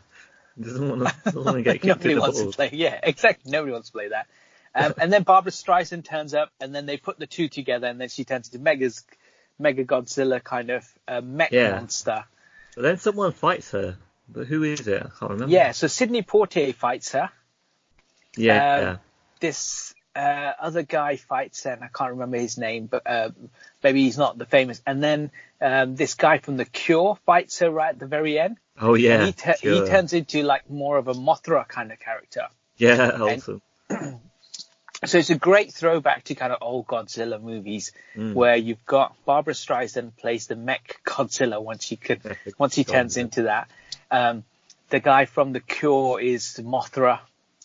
He doesn't want to get kicked Nobody in the wants balls. to play. Yeah, exactly. Nobody wants to play that. And then Barbara Streisand turns up, and then they put the two together, and then she turns into Mega Godzilla kind of mech monster. But then someone fights her. But who is it? I can't remember. Yeah, so Sidney Poitier fights her. Yeah. This other guy fights her, and I can't remember his name, but maybe he's not the famous. And then this guy from The Cure fights her right at the very end. Oh, yeah. And he turns into like more of a Mothra kind of character. Yeah, awesome. So it's a great throwback to kind of old Godzilla movies where you've got Barbara Streisand plays the mech Godzilla once he turns into that. The guy from The Cure is Mothra,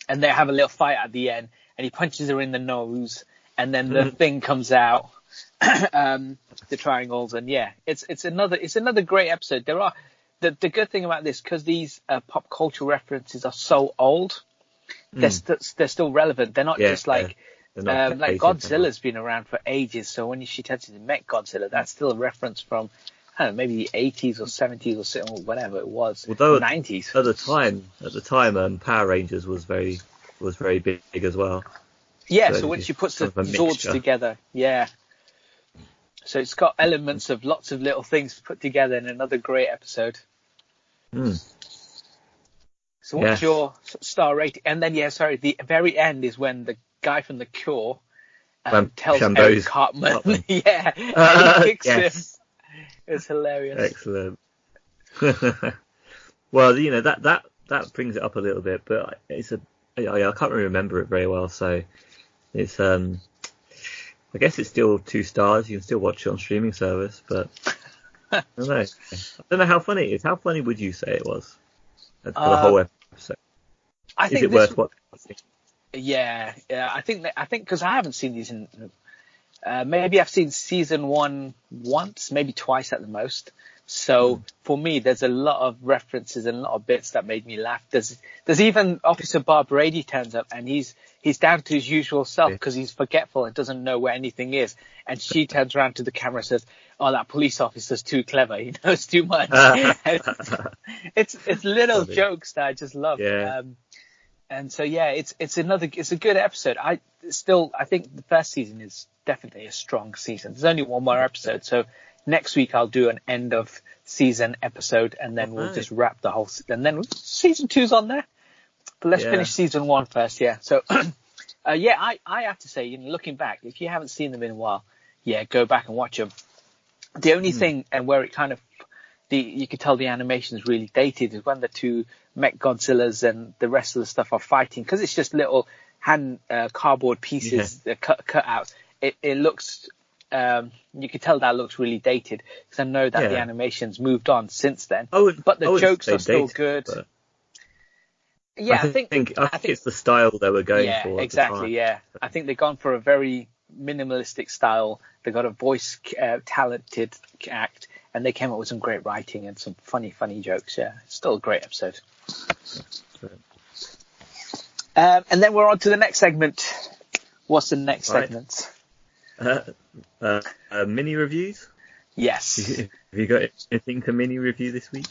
and they have a little fight at the end, and he punches her in the nose, and then the thing comes out, the triangles, and it's another great episode. There are the good thing about this, because these pop culture references are so old. They're still relevant. They're not just like Godzilla's been around for ages. So when she turns into Mech Godzilla, that's still a reference from, I don't know, maybe the 80s or 70s or something, or whatever it was. Although 90s. At the time, Power Rangers was very big as well. Yeah. So when she puts the Zords together, so it's got elements of lots of little things put together in another great episode. So what's your star rating? And then, the very end is when the guy from The Cure tells Eric Cartman. He kicks him. It's hilarious. Excellent. Well, that brings it up a little bit, but I can't really remember it very well, so it's I guess it's still 2 stars. You can still watch it on streaming service, but I don't know how funny it is. How funny would you say it was for the whole episode? I think is it worth watching? Yeah. I think because I haven't seen these in. Maybe I've seen season 1 once, maybe twice at the most. So for me, there's a lot of references and a lot of bits that made me laugh. There's even Officer Bob Brady turns up, and he's down to his usual self because he's forgetful and doesn't know where anything is. And she turns around to the camera and says, "Oh, that police officer's too clever. He knows too much." It's little jokes that I just love. Yeah. And so it's a good episode. I think the first season is definitely a strong season. There's only one more episode, so next week I'll do an end of season episode, and then we'll just wrap the whole. And then season 2's on there, but let's finish season 1 first. Yeah. So I have to say, looking back, if you haven't seen them in a while, go back and watch them. The only thing, and where it kind of you could tell the animation is really dated, is when the two Mech Godzillas and the rest of the stuff are fighting, because it's just little hand cardboard pieces cut out. it looks. You can tell that looks really dated because I know that the animation's moved on since then. But the jokes are still good. But yeah, I think it's the style they were going for. Yeah, exactly. Yeah, I think they've gone for a very minimalistic style. They got a voice talented act, and they came up with some great writing and some funny jokes. Yeah, it's still a great episode. And then we're on to the next segment. What's the next segment? Mini reviews? Yes. Have you got anything to mini review this week?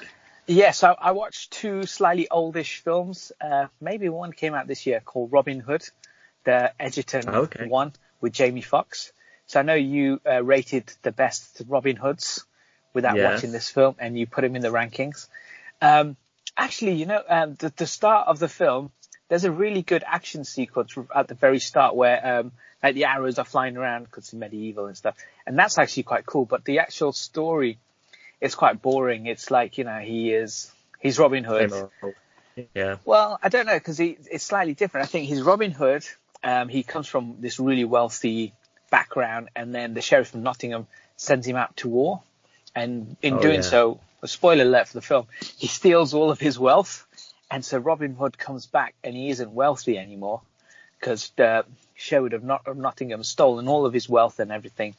Yes, I watched two slightly oldish films. Maybe one came out this year called Robin Hood, the Edgerton one with Jamie Foxx. So I know you rated the best Robin Hoods without watching this film, and you put him in the rankings. Actually, the start of the film, there's a really good action sequence at the very start where like the arrows are flying around because it's medieval and stuff. And that's actually quite cool. But the actual story is quite boring. It's like, he's Robin Hood. Yeah. Well, I don't know, because it's slightly different. I think he's Robin Hood. He comes from this really wealthy background, and then the sheriff of Nottingham sends him out to war. And in doing so, a spoiler alert for the film, he steals all of his wealth. And so Robin Hood comes back and he isn't wealthy anymore because the Sherwood of Nottingham stolen all of his wealth and everything.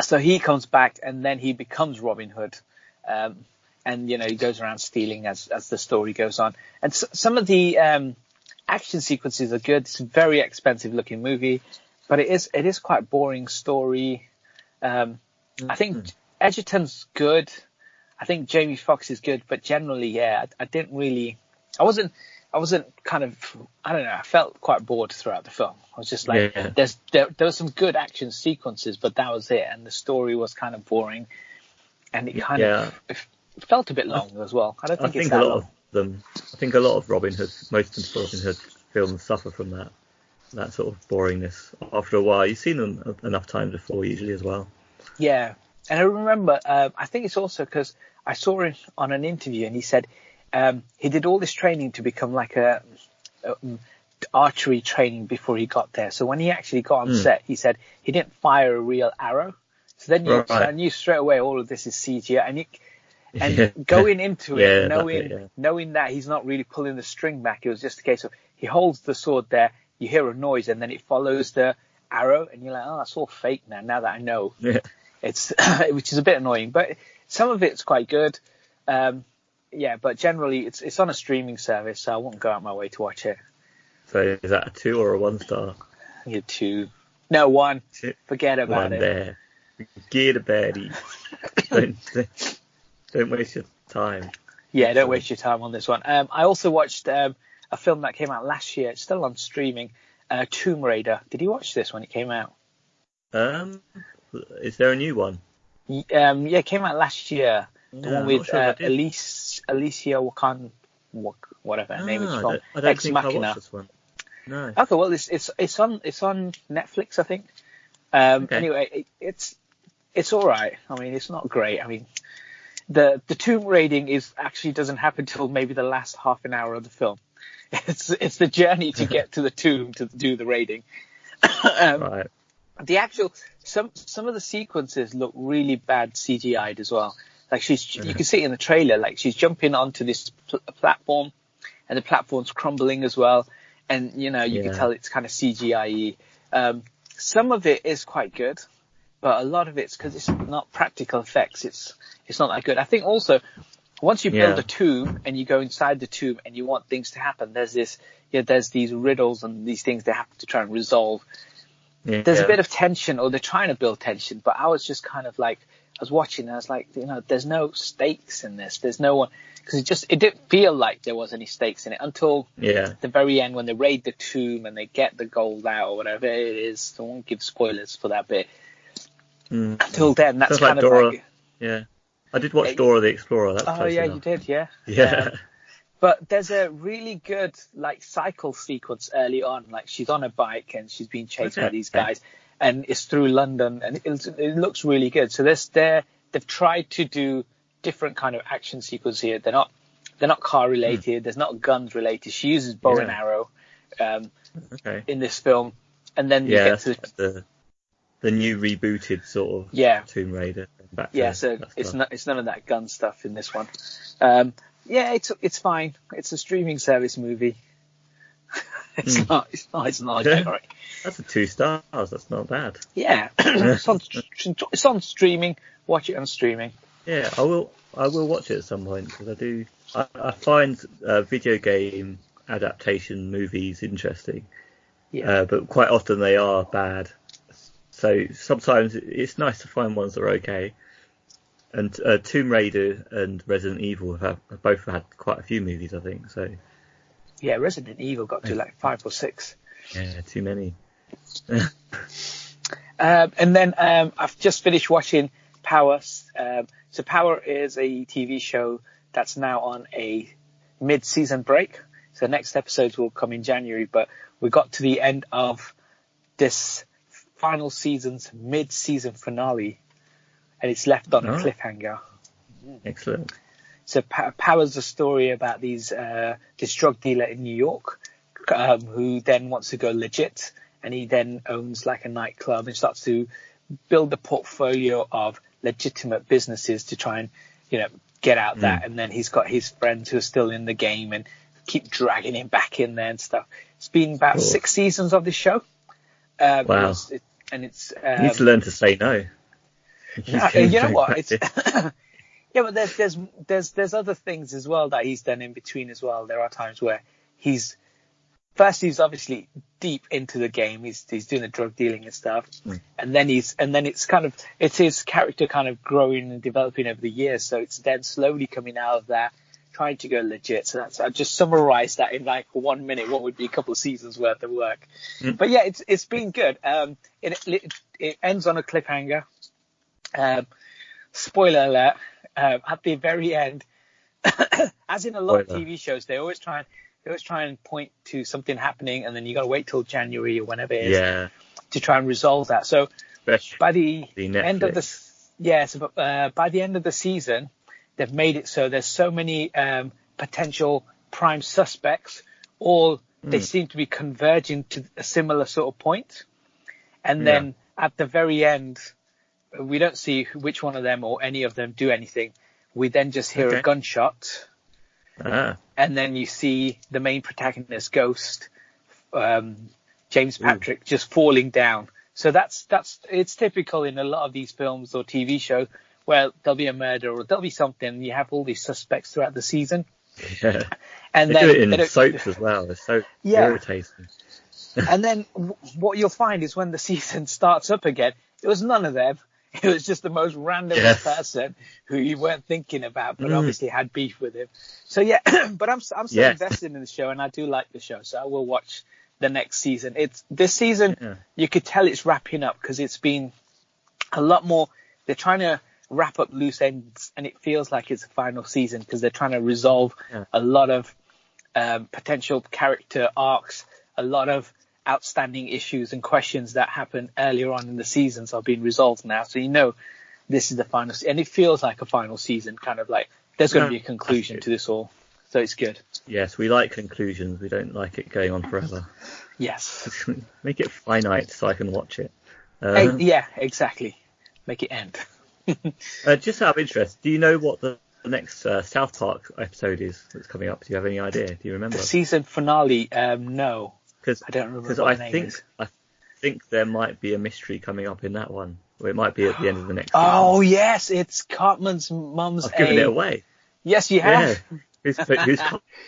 So he comes back and then he becomes Robin Hood. And, he goes around stealing as the story goes on. And some of the action sequences are good. It's a very expensive looking movie, but it is quite boring story. I think Edgerton's good. I think Jamie Foxx is good, but generally, I wasn't kind of, I don't know, I felt quite bored throughout the film. I was just like, there were some good action sequences, but that was it. And the story was kind of boring, and it kind of it felt a bit long as well. I think it's that long. I think a lot of most of Robin Hood films suffer from that sort of boringness after a while. You've seen them enough times before, usually as well. Yeah. And I remember, I think it's also because I saw him on an interview and he said he did all this training to become like a archery training before he got there. So when he actually got on set, he said he didn't fire a real arrow. So then so I knew straight away all of this is CGI. And going into it, knowing that he's not really pulling the string back, it was just a case of he holds the sword there, you hear a noise, and then it follows the arrow, and you're like, oh, that's all fake now that I know. Yeah. It's which is a bit annoying, but some of it's quite good. But generally it's on a streaming service, so I won't go out my way to watch it. So is that a 2 or a 1 star? Yeah, 2. No, 1. Forget about it. There. Forget about it. Don't waste your time. Yeah, don't waste your time on this one. I also watched a film that came out last year. It's still on streaming. Tomb Raider. Did you watch this when it came out? Is there a new one? It came out last year. The one with Alicia Wakan, whatever her name is from Ex Machina. I watched this one. No. Okay, well it's on Netflix, I think. Anyway, it's all right. I mean, it's not great. I mean, the tomb raiding actually doesn't happen till maybe the last half an hour of the film. It's the journey to get to the tomb to do the raiding. Right. The actual some of the sequences look really bad CGI'd as well. Like you can see it in the trailer. Like she's jumping onto this platform, and the platform's crumbling as well. And you can tell it's kind of CGI-y. Some of it is quite good, but a lot of it's because it's not practical effects. It's not that good. I think also once you build a tomb and you go inside the tomb and you want things to happen, there's these riddles and these things they have to try and resolve. Yeah. There's a bit of tension, or they're trying to build tension, but I was just kind of like, I was watching and I was like, there's no stakes in this. There's no one, because it didn't feel like there was any stakes in it until the very end when they raid the tomb and they get the gold out or whatever it is. I won't give spoilers for that bit. Until then, that's kind of Dora, like... Yeah. I did watch Dora the Explorer. That's close enough. You did, yeah. Yeah. But there's a really good cycle sequence early on. Like she's on a bike and she's being chased by these guys, and it's through London, and it looks really good. So they've tried to do different kind of action sequences here. They're not car related. There's not guns related. She uses bow and arrow in this film, and then you get to the new rebooted sort of Tomb Raider. So it's none of that gun stuff in this one. It's fine. It's a streaming service movie. It's not a category. That's a 2 stars. That's not bad. Yeah, it's on streaming. Watch it on streaming. Yeah, I will watch it at some point because I find video game adaptation movies interesting. Yeah. But quite often they are bad. So sometimes it's nice to find ones that are okay. And Tomb Raider and Resident Evil have both had quite a few movies, I think. So. Yeah, Resident Evil got to like 5 or 6. Yeah, too many. And then I've just finished watching Power. So Power is a TV show that's now on a mid-season break. So next episodes will come in January, but we got to the end of this final season's mid-season finale, and it's left on a cliffhanger. Excellent. So Power's a story about this drug dealer in New York who then wants to go legit, and he then owns like a nightclub and starts to build a portfolio of legitimate businesses to try and, get out that. And then he's got his friends who are still in the game and keep dragging him back in there and stuff. It's been about 6 seasons of this show. Wow. You need to learn to say no. You know what? It's yeah, but there's other things as well that he's done in between as well. There are times where he's obviously deep into the game. He's doing the drug dealing and stuff, and then it's his character kind of growing and developing over the years. So it's then slowly coming out of that, trying to go legit. So I just summarized that in like 1 minute. What would be a couple of seasons worth of work? But yeah, it's been good. It ends on a cliffhanger. Spoiler alert. At the very end, as in a lot of TV shows, they always try and point to something happening, and then you got to wait till January or whenever it is to try and resolve that. So by the end of by the end of the season, they've made it so there's so many potential prime suspects, they seem to be converging to a similar sort of point, and then at the very end, we don't see which one of them or any of them do anything. We then just hear a gunshot. And then you see the main protagonist, Ghost, James Patrick, just falling down. So it's typical in a lot of these films or TV shows where there'll be a murder or there'll be something. You have all these suspects throughout the season. Yeah. And they do it in soaps as well. It's so irritating. And then what you'll find is when the season starts up again, it was none of them. It was just the most random person who you weren't thinking about, but obviously had beef with him. So yeah, but I'm still invested in the show, and I do like the show, so I will watch the next season. This season, you could tell it's wrapping up because it's been a lot more. They're trying to wrap up loose ends, and it feels like it's a final season because they're trying to resolve a lot of potential character arcs, a lot of outstanding issues and questions that happened earlier on in the seasons are being resolved now. So this is the final, and it feels like a final season, kind of like there's going to be a conclusion to this all. So it's good. Yes, we like conclusions. We don't like it going on forever. Yes. Make it finite so I can watch it. Yeah, exactly. Make it end. Just out of interest, do you know what the next South Park episode is that's coming up? Do you have any idea? Do you remember? The season finale? No. I don't remember. Because I think there might be a mystery coming up in that one, or it might be at the end of the next season. Oh yes, it's Cartman's mum's. I've given it away. Yes, you have. Yeah. Who's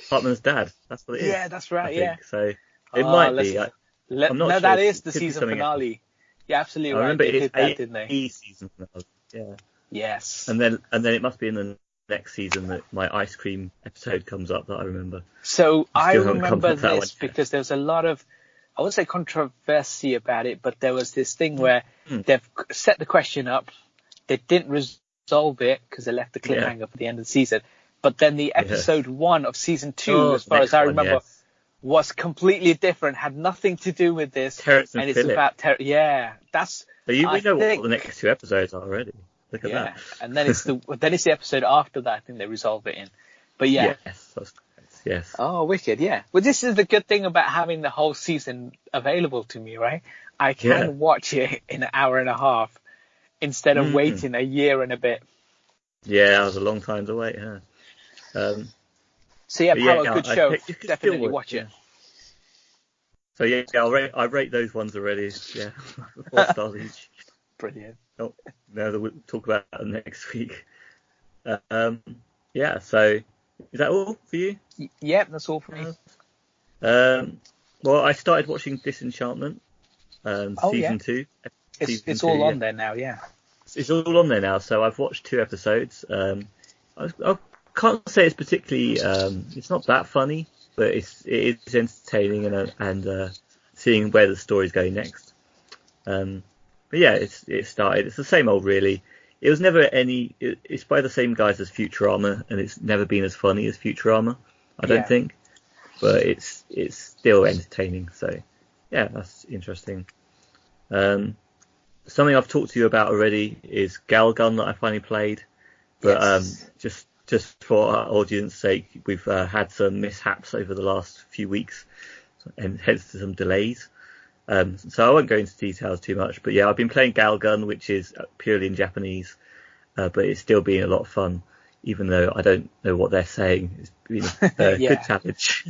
Cartman's dad? That's what it is. Yeah, that's right. Yeah. So it might be. I'm not sure. That is the season finale. Yeah, absolutely right. I remember they it's that, didn't they? Season finale. Yeah. Yes. And then it must be in the next season that my ice cream episode comes up that I remember. So I remember this because there was a lot of, I wouldn't say controversy about it, but there was this thing where they've set the question up, they didn't resolve it because they left the cliffhanger for the end of the season. But then the episode 1 of season 2, as far as I remember, was completely different, had nothing to do with this. Terrence and it's Phillip. About that's. But we know what the next 2 episodes are already. Look at that. And then it's the episode after that I think they resolve it in. But yeah. Yes, that's correct. yes. Oh, wicked, yeah. Well, this is the good thing about having the whole season available to me, right? I can watch it in an hour and a half instead of waiting a year and a bit. Yeah, that was a long time to wait, huh? So yeah, Power, good show. Definitely watch it. So yeah, I rate those ones already. Yeah, 4 stars each. Brilliant. Oh, no, we'll talk about them next week. Yeah, so is that all for you? Yeah, that's all for me. Well, I started watching Disenchantment, season 2. It's all on there now, yeah. It's all on there now, so I've watched 2 episodes. I can't say it's particularly, it's not that funny, but it is entertaining and seeing where the story's going next. But yeah, it started. It's the same old, really. It was never it's by the same guys as Futurama, and it's never been as funny as Futurama, I don't think. But it's still entertaining. So yeah, that's interesting. Something I've talked to you about already is Galgun that I finally played. But just for our audience sake, we've had some mishaps over the last few weeks, and hence some delays. So I won't go into details too much, but yeah, I've been playing Galgun, which is purely in Japanese, but it's still been a lot of fun, even though I don't know what they're saying. It's been a good challenge.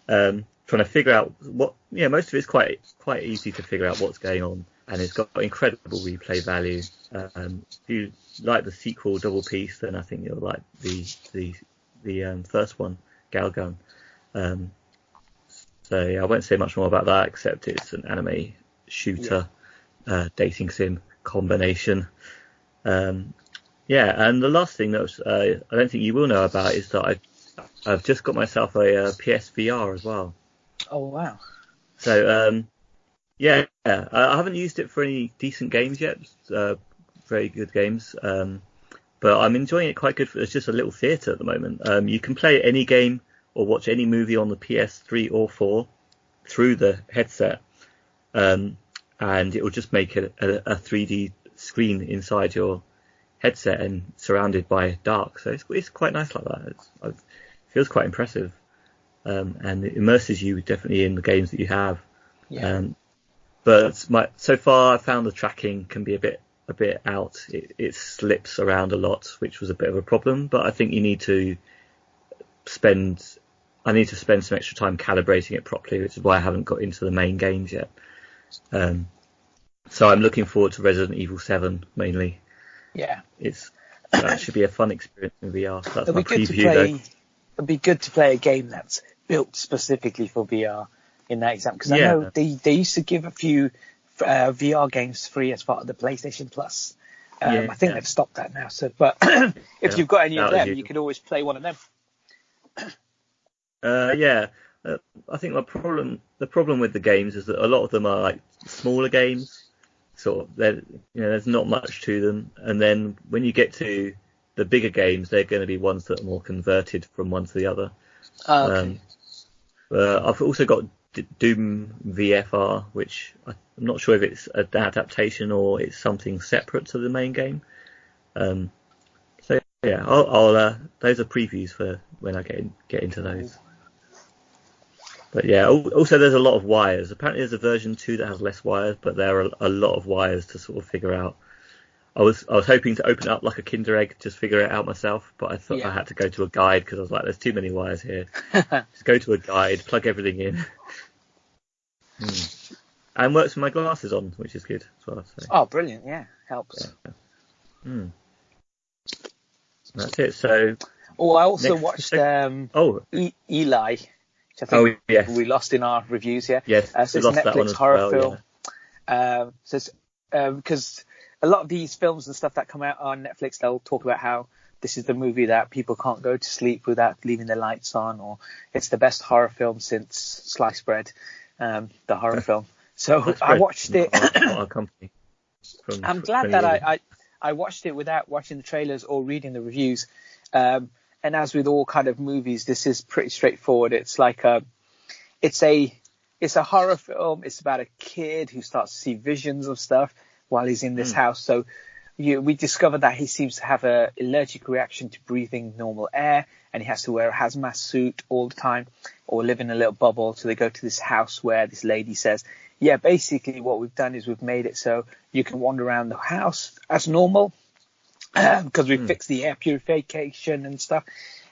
Trying to figure out most of it's quite easy to figure out what's going on, and it's got incredible replay value. If you like the sequel Double Peace, then I think you'll like the first one, Galgun. So yeah, I won't say much more about that, except it's an anime shooter, dating sim combination. And the last thing that I don't think you will know about is that I've just got myself a PSVR as well. Oh wow! So I haven't used it for any decent games yet, very good games. But I'm enjoying it quite good. It's just a little theatre at the moment. You can play any game or watch any movie on the PS3 or 4 through the headset, and it will just make a 3D screen inside your headset and surrounded by dark. So it's quite nice like that. It feels quite impressive, and it immerses you definitely in the games that you have. Yeah. But so far I found the tracking can be a bit out. It slips around a lot, which was a bit of a problem. But I think I need to spend some extra time calibrating it properly, which is why I haven't got into the main games yet. So I'm looking forward to Resident Evil 7 mainly. Yeah. That should be a fun experience in VR. That's my preview. It'd be good to play a game that's built specifically for VR in that example. Because I know they used to give a few VR games free as part of the PlayStation Plus. I think they've stopped that now. So, but if you've got any of them, you could always play one of them. I think the problem with the games is that a lot of them are like smaller games, sort of. There's not much to them, and then when you get to the bigger games, they're going to be ones that are more converted from one to the other. Okay. I've also got Doom VFR, which I'm not sure if it's an adaptation or it's something separate to the main game. So yeah, I'll those are previews for when I get into those. But yeah, also there's a lot of wires. Apparently there's a version 2 that has less wires, but there are a lot of wires to sort of figure out. I was hoping to open it up like a Kinder Egg, just figure it out myself, but I thought I had to go to a guide because I was like, there's too many wires here. Just go to a guide, plug everything in. And works with my glasses on, which is good as well. So. Oh, brilliant! Yeah, helps. Yeah. That's it. So. Oh, I also watched Eli, which I think we lost in our reviews. Yeah. Yes. So it's a Netflix horror film. Yeah. Because a lot of these films and stuff that come out on Netflix, they'll talk about how this is the movie that people can't go to sleep without leaving their lights on, or it's the best horror film since sliced bread. The horror film. So I watched it. Our company. I'm glad that I watched it without watching the trailers or reading the reviews. And as with all kind of movies, this is pretty straightforward. It's like it's a horror film. It's about a kid who starts to see visions of stuff while he's in this house. So we discover that he seems to have an allergic reaction to breathing normal air, and he has to wear a hazmat suit all the time or live in a little bubble. So they go to this house where this lady says, yeah, basically what we've done is we've made it so you can wander around the house as normal because we fixed the air purification and stuff.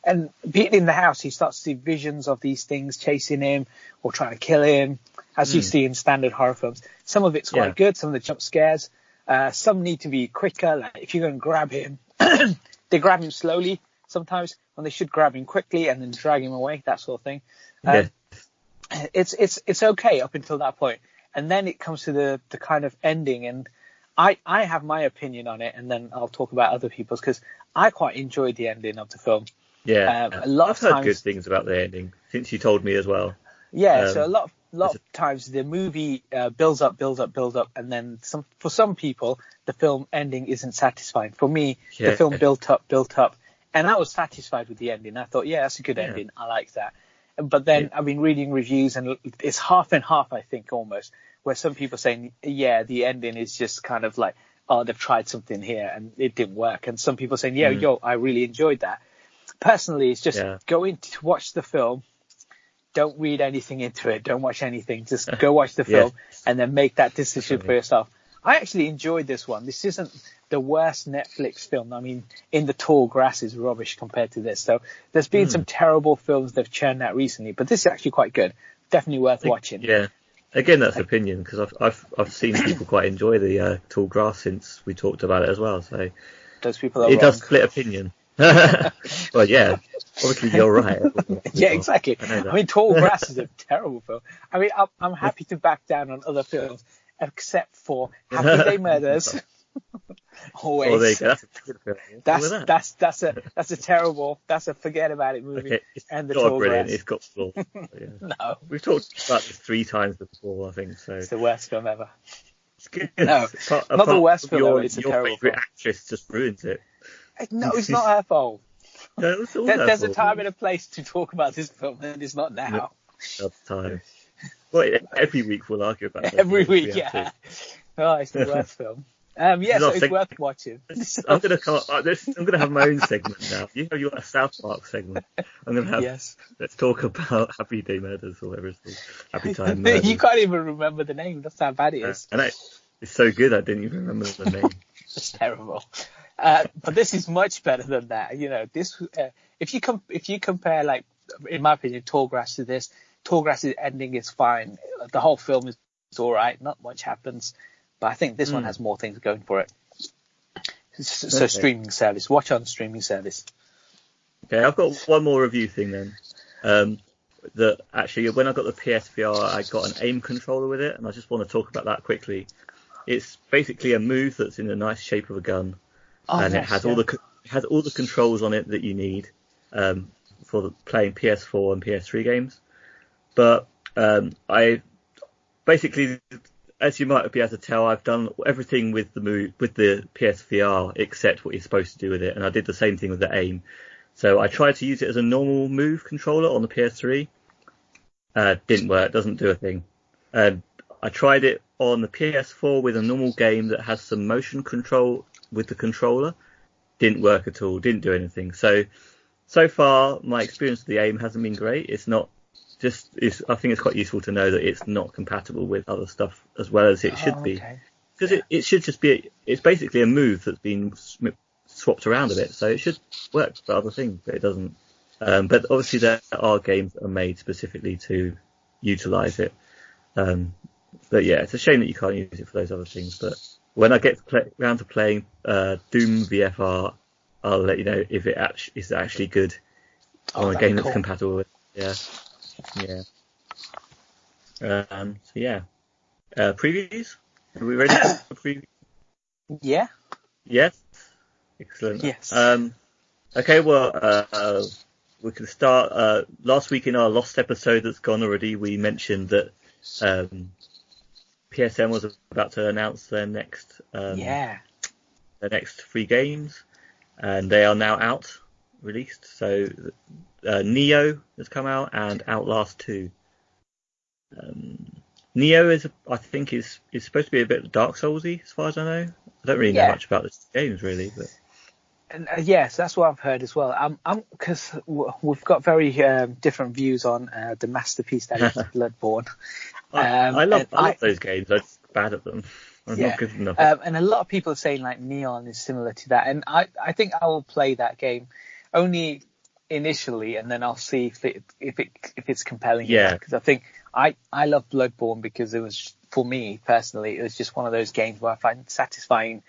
And being in the house, he starts to see visions of these things chasing him or trying to kill him, as you see in standard horror films. Some of it's quite good, some of the jump scares. Some need to be quicker. Like if you're going to grab him, they grab him slowly sometimes when they should grab him quickly and then drag him away, that sort of thing. It's okay up until that point. And then it comes to the kind of ending. And I have my opinion on it, and then I'll talk about other people's, because I quite enjoyed the ending of the film. Yeah, I've heard good things about the ending since you told me as well. Yeah, so a lot of times the movie builds up, and then for some people the film ending isn't satisfying. For me, the film built up, and I was satisfied with the ending. I thought, yeah, that's a good ending. I like that. But then I've been reading reviews, and it's half and half, I think, almost, where some people saying, yeah, the ending is just kind of like, oh, they've tried something here and it didn't work. And some people saying, I really enjoyed that. Personally, it's just go in to watch the film. Don't read anything into it. Don't watch anything. Just go watch the film and then make that decision for yourself. I actually enjoyed this one. This isn't the worst Netflix film. I mean, In the Tall Grass is rubbish compared to this. So there's been some terrible films they've churned out recently, but this is actually quite good. Definitely worth watching. Yeah. Again, that's opinion, because I've seen people quite enjoy the Tall Grass since we talked about it as well. So those people are wrong. Does split opinion. Well, yeah, obviously you're right. Yeah, exactly. I mean, Tall Grass is a terrible film. I mean, I'm happy to back down on other films, except for Happy Day Murders. Always. Oh, there you go. That's a good film. That's a terrible. That's a forget about it movie. Okay, and the Tall brilliant. Grass. It's got flaws. Yeah. No, we've talked about this 3 times before, I think. So it's the worst film ever. It's good. No, not the worst film ever. It's a terrible film. Your favourite actress just ruins it. No, it's not her fault. No, it's all There's a time and a place to talk about this film, and it's not now. No, time. Well, every week we'll argue about it. Every week, yeah. Oh, it's the worst film. So it's worth watching. I'm gonna have my own segment now. You have your South Park segment. I'm gonna have. Yes. Let's talk about Happy Day Murders or whatever it's called. Happy Time Murders. You can't even remember the name. That's how bad it is. And it's so good I didn't even remember the name. It's terrible. But this is much better than that. You know, this if you compare, like, in my opinion, Tall Grass to this, Tall Grass's ending is fine. The whole film is all right. Not much happens, but I think this one has more things going for it. So streaming service. Watch on streaming service. Okay, I've got one more review thing then. That actually, when I got the PSVR, I got an aim controller with it, and I just want to talk about that quickly. It's basically a move that's in a nice shape of a gun. It has all the controls on it that you need for playing PS4 and PS3 games. But I basically, as you might be able to tell, I've done everything with the PSVR except what you're supposed to do with it, and I did the same thing with the aim. So I tried to use it as a normal move controller on the PS3. Didn't work. Doesn't do a thing. I tried it on the PS4 with a normal game that has some motion control with the controller. Didn't work at all. Didn't do anything. So far, my experience with the aim hasn't been great. It's not just. I think it's quite useful to know that it's not compatible with other stuff as well as it should be. Because it should just be. It's basically a move that's been swapped around a bit, so it should work for other things, but it doesn't. But obviously there are games that are made specifically to utilise it. But yeah, it's a shame that you can't use it for those other things. But when I get round to playing Doom VFR, I'll let you know if it is actually good on a game that's compatible with it. Yeah. So yeah. Previews? Are we ready for previews? Yeah. Yes? Excellent. Yes. Okay, well, we can start. Last week in our Lost episode that's gone already, we mentioned that PSN was about to announce their next their next 3 games, and they are now out, released. So Neo has come out and Outlast 2. Neo is supposed to be a bit Dark Soulsy, as far as I know. I don't really know much about this games really, but. And yes, that's what I've heard as well. Because we've got very different views on the masterpiece that is Bloodborne. I love those games. I'm just bad at them. I'm not good enough. And a lot of people are saying like Neon is similar to that, and I think I will play that game only initially, and then I'll see if it's compelling. Yeah. Because I think I love Bloodborne because it was, for me personally, it was just one of those games where I find it satisfying.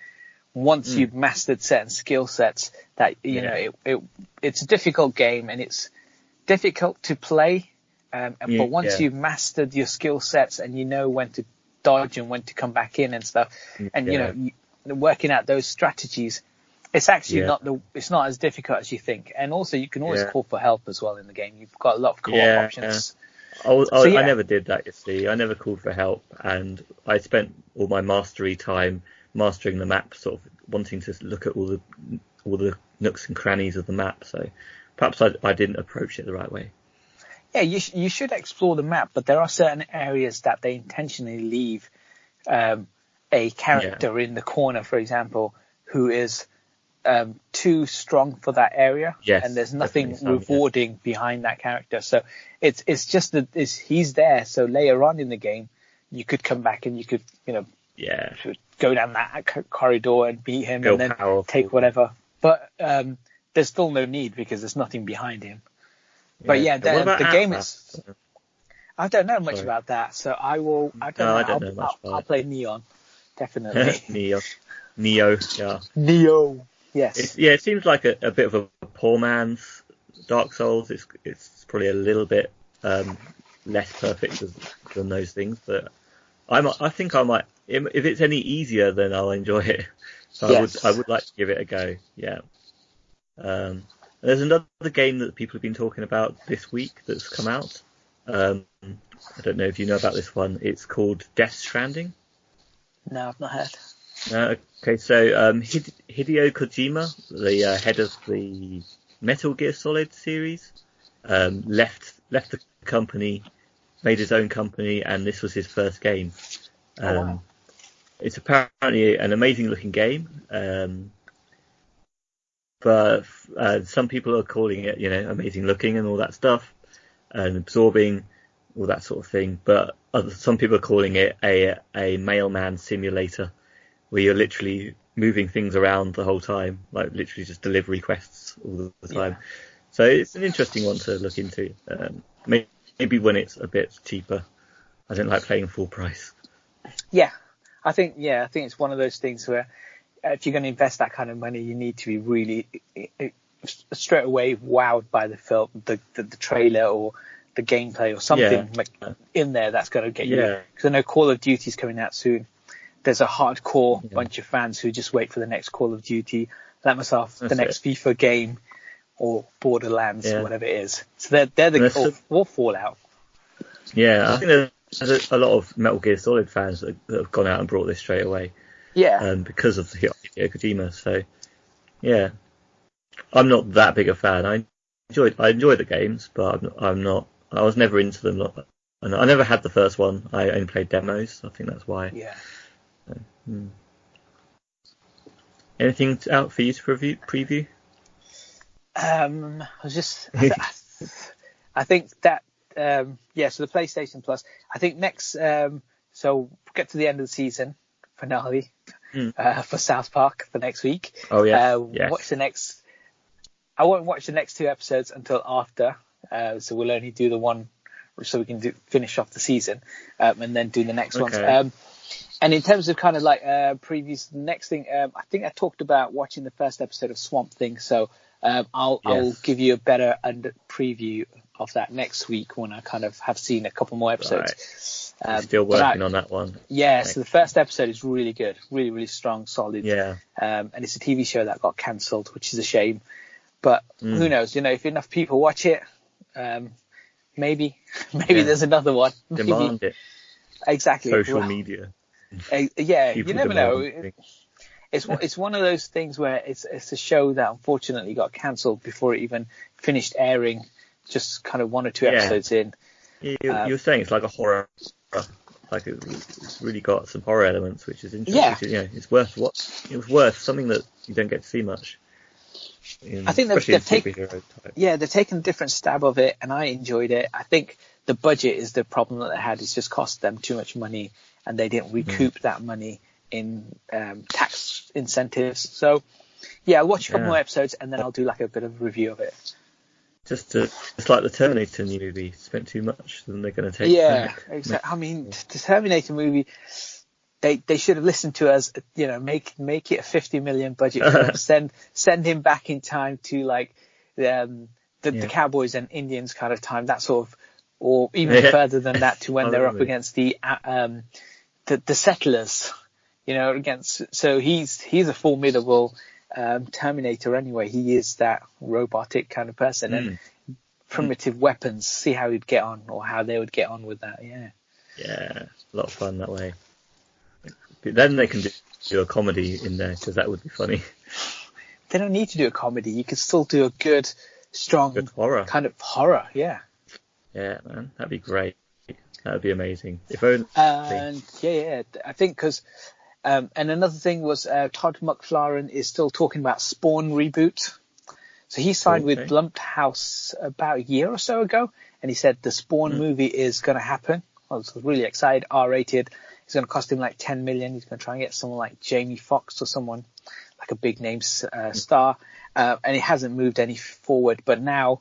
Once you've mastered certain skill sets, that it's a difficult game and it's difficult to play. But once you've mastered your skill sets and you know when to dodge and when to come back in and stuff, and you know, working out those strategies, it's actually it's not as difficult as you think. And also, you can always call for help as well in the game. You've got a lot of co-op options. I never did that. You see, I never called for help, and I spent all my mastery time mastering the map, sort of wanting to look at all the nooks and crannies of the map. So perhaps I didn't approach it the right way. Yeah, you should explore the map, but there are certain areas that they intentionally leave a character in the corner, for example, who is too strong for that area, and there's nothing rewarding behind that character. So it's just that he's there. So later on in the game, you could come back and you could go down that corridor and beat him and then take whatever. But there's still no need because there's nothing behind him. But the game is. I don't know much about that, so I will. I'll play Neon, definitely. Neo. Yes. It seems like a bit of a poor man's Dark Souls. It's probably a little bit less perfect than those things, but I think I might. If it's any easier, then I'll enjoy it. So I would like to give it a go. Yeah. There's another game that people have been talking about this week that's come out. I don't know if you know about this one. It's called Death Stranding. No, I've not heard. Okay, so Hideo Kojima, the head of the Metal Gear Solid series, left the company, made his own company, and this was his first game. Wow. It's apparently an amazing looking game, but some people are calling it, amazing looking and all that stuff, and absorbing, all that sort of thing. But some people are calling it a mailman simulator, where you're literally moving things around the whole time, like literally just delivery quests all the time. Yeah. So it's an interesting one to look into. Maybe when it's a bit cheaper. I don't like paying full price. Yeah, I think it's one of those things where if you're going to invest that kind of money, you need to be really straight away wowed by the film, the trailer or the gameplay or something in there that's going to get you. Because I know Call of Duty's coming out soon. There's a hardcore bunch of fans who just wait for the next Call of Duty, like myself, the next FIFA game or Borderlands, whatever it is. So they're the or Fallout. Yeah, I think there's a lot of Metal Gear Solid fans that have gone out and brought this straight away. Yeah. Because of Hideo Kojima. So, yeah, I'm not that big a fan. I enjoy the games, but I'm not. I was never into them. And I never had the first one. I only played demos. I think that's why. Yeah. Anything out for you to preview? I think that so the PlayStation Plus. I think next. So we'll get to the end of the season finale for South Park for next week. Oh yeah. Watch the next. I won't watch the next 2 episodes until after. So we'll only do the one, so we can finish off the season, and then do the next ones. And in terms of kind of like previews, the next thing, I think I talked about watching the first episode of Swamp Thing. So I'll give you a better preview of that next week when I kind of have seen a couple more episodes. Right. Still working on that one. Yeah, so the first episode is really good, really, really strong, solid. Yeah. And it's a TV show that got cancelled, which is a shame. But who knows? If enough people watch it, maybe there's another one. Demand it. Exactly. Social media. You never know. It's one of those things where it's a show that unfortunately got cancelled before it even finished airing, just kind of 1 or 2 episodes in. You're saying it's like a horror. Like it's really got some horror elements, which is interesting. Yeah. Which is, it's worth it was worth something that you don't get to see much. I think they've taken a different stab of it, and I enjoyed it. I think the budget is the problem that they had. It's just cost them too much money, and they didn't recoup that money in tax incentives. So, yeah, I'll watch a couple more episodes, and then I'll do like a bit of a review of it. It's like the Terminator movie. Spent too much, then they're going to take. Yeah, exactly. I mean, the Terminator movie. They should have listened to us, make it a 50 million budget film, send him back in time to like the Cowboys and Indians kind of time, that sort of, or even further than that to when they're up against the settlers, so he's a formidable Terminator anyway. He is that robotic kind of person and primitive weapons. See how he'd get on, or how they would get on with that. Yeah, a lot of fun that way. Then they can do a comedy in there, because that would be funny. They don't need to do a comedy. You could still do a good, strong horror. Kind of horror, yeah. Yeah, man, that'd be great. That would be amazing. If only. And I think because, and another thing was Todd McFarlane is still talking about Spawn reboot. So he signed with Blumhouse about a year or so ago, and he said the Spawn movie is going to happen. I was really excited. R-rated. It's going to cost him like 10 million. He's going to try and get someone like Jamie Foxx or someone like a big name star. And it hasn't moved any forward. But now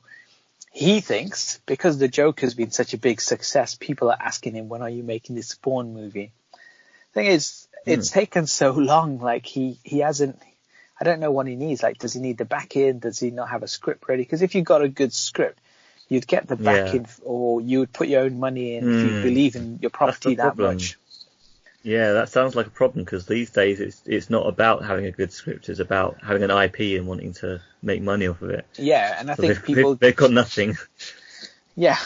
he thinks, because the Joker's been such a big success, people are asking him, when are you making this Spawn movie? Thing is, it's taken so long. Like he hasn't, I don't know what he needs. Like, does he need the back end? Does he not have a script ready? Because if you've got a good script, you'd get the back end, or you would put your own money in if you believe in your property that much. Yeah, that sounds like a problem, because these days it's not about having a good script. It's about having an IP and wanting to make money off of it. Yeah, and I think they've got nothing. Yeah,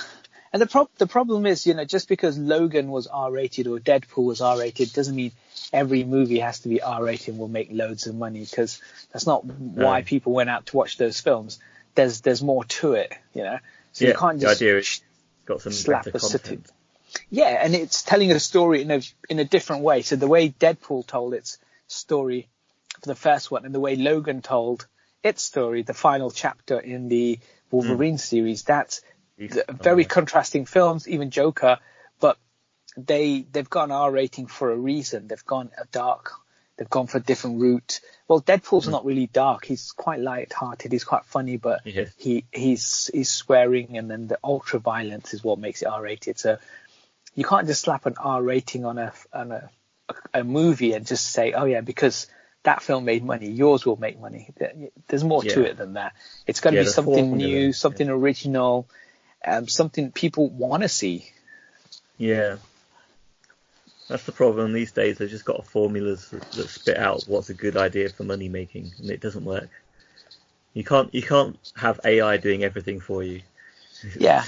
and the problem is, just because Logan was R-rated or Deadpool was R-rated doesn't mean every movie has to be R-rated and will make loads of money, because that's not why people went out to watch those films. There's more to it, So you can't just the idea is got some better content. Yeah, and it's telling a story in a different way. So the way Deadpool told its story for the first one, and the way Logan told its story, the final chapter in the Wolverine series, that's very contrasting films. Even Joker, but they've gone R rating for a reason. They've gone dark. They've gone for a different route. Well, Deadpool's not really dark. He's quite light-hearted. He's quite funny, but he's swearing, and then the ultra violence is what makes it R-rated. So you can't just slap an R rating on a movie and just say, oh yeah, because that film made money, yours will make money. There's more to it than that. It's got to be something new, something original, something people want to see. Yeah. That's the problem these days. They've just got formulas that spit out what's a good idea for money making, and it doesn't work. You can't have AI doing everything for you. Yeah.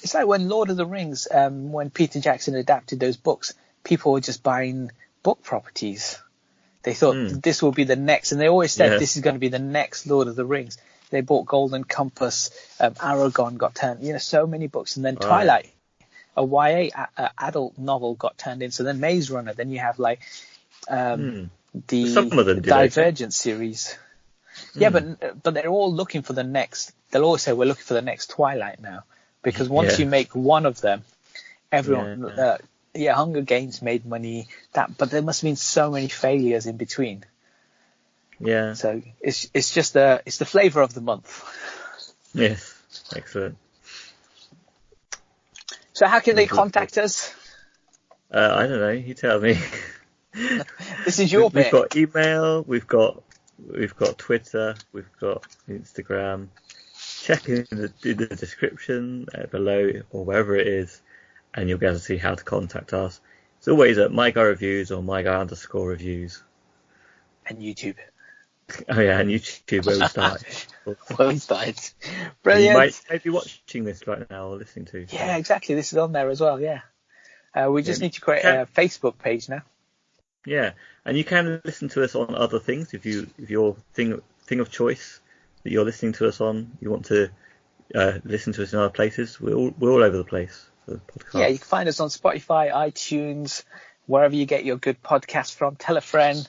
It's like when Lord of the Rings, when Peter Jackson adapted those books, people were just buying book properties. They thought this will be the next, and they always said this is going to be the next Lord of the Rings. They bought Golden Compass, Aragon got turned, so many books, and then Twilight, a YA adult novel got turned in. So then Maze Runner, then you have like the Divergent series. Yeah, but they're all looking for the next. They'll always say we're looking for the next Twilight now. Because once you make one of them, everyone, Hunger Games made money. But there must have been so many failures in between. Yeah. So it's just the flavor of the month. Yes, excellent. So how can they contact us? I don't know. You tell me. This is your bit. We've got email. We've got Twitter. We've got Instagram. Check in the description below, or wherever it is, and you'll be able to see how to contact us. It's always at MyGuyReviews or MyGuy_reviews. And YouTube. Oh yeah, and YouTube, where we started. Brilliant. You might be watching this right now or listening to. Yeah, exactly. This is on there as well, yeah. We just need to create a Facebook page now. Yeah, and you can listen to us on other things if your thing of choice that you're listening to us on, you want to listen to us in other places, we're all over the place. for the podcast. Yeah, you can find us on Spotify, iTunes, wherever you get your good podcasts from. Tell a friend,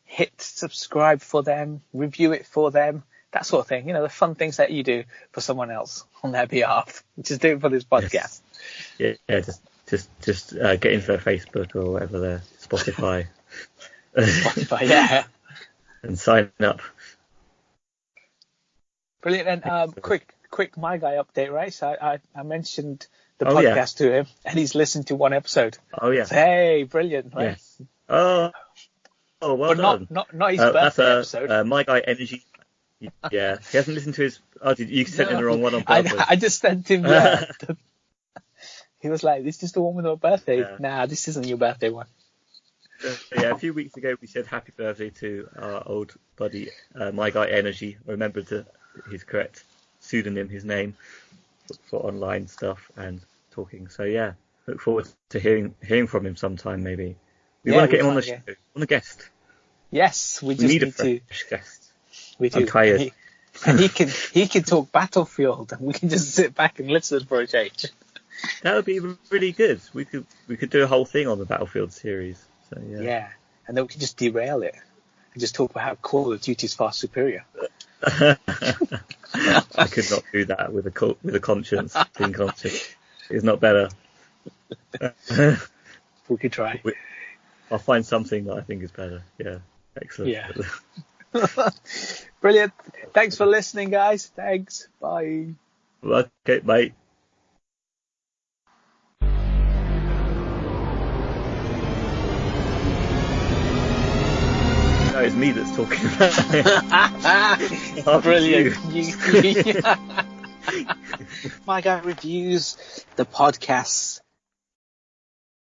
hit subscribe for them, review it for them, that sort of thing. You know, the fun things that you do for someone else on their behalf. Just do it for this podcast. Yes. Yeah, just get into their Facebook or whatever, their Spotify. Spotify, yeah. And sign up. Brilliant. And quick My Guy update, right? So I mentioned the podcast to him, and he's listened to one episode. Oh yeah. So, hey, brilliant, right? Yes. Oh, well but done. Not his birthday episode. My Guy Energy. Yeah, he hasn't listened to his. Oh, you sent him the wrong one on purpose. I just sent him. He was like, "This is the one with my birthday." Yeah. Nah, this isn't your birthday one. Yeah, a few weeks ago we said happy birthday to our old buddy, My Guy Energy. I remembered his correct pseudonym, his name for online stuff and talking. So yeah, look forward to hearing from him sometime. Maybe we want to get him on the show. On a guest. Yes, we just need a fresh guest. We do. I'm tired. And he can talk Battlefield, and we can just sit back and listen for a change. That would be really good. We could do a whole thing on the Battlefield series. So yeah. Yeah, and then we can just derail it and just talk about how Call of Duty is far superior. I could not do that with a conscience. Being conscious is not better. We could try. I'll find something that I think is better. Yeah, excellent. Yeah. Brilliant. Thanks for listening, guys. Thanks. Bye. Okay, mate. No, it's me that's talking about it. Brilliant. My Guy reviews the podcasts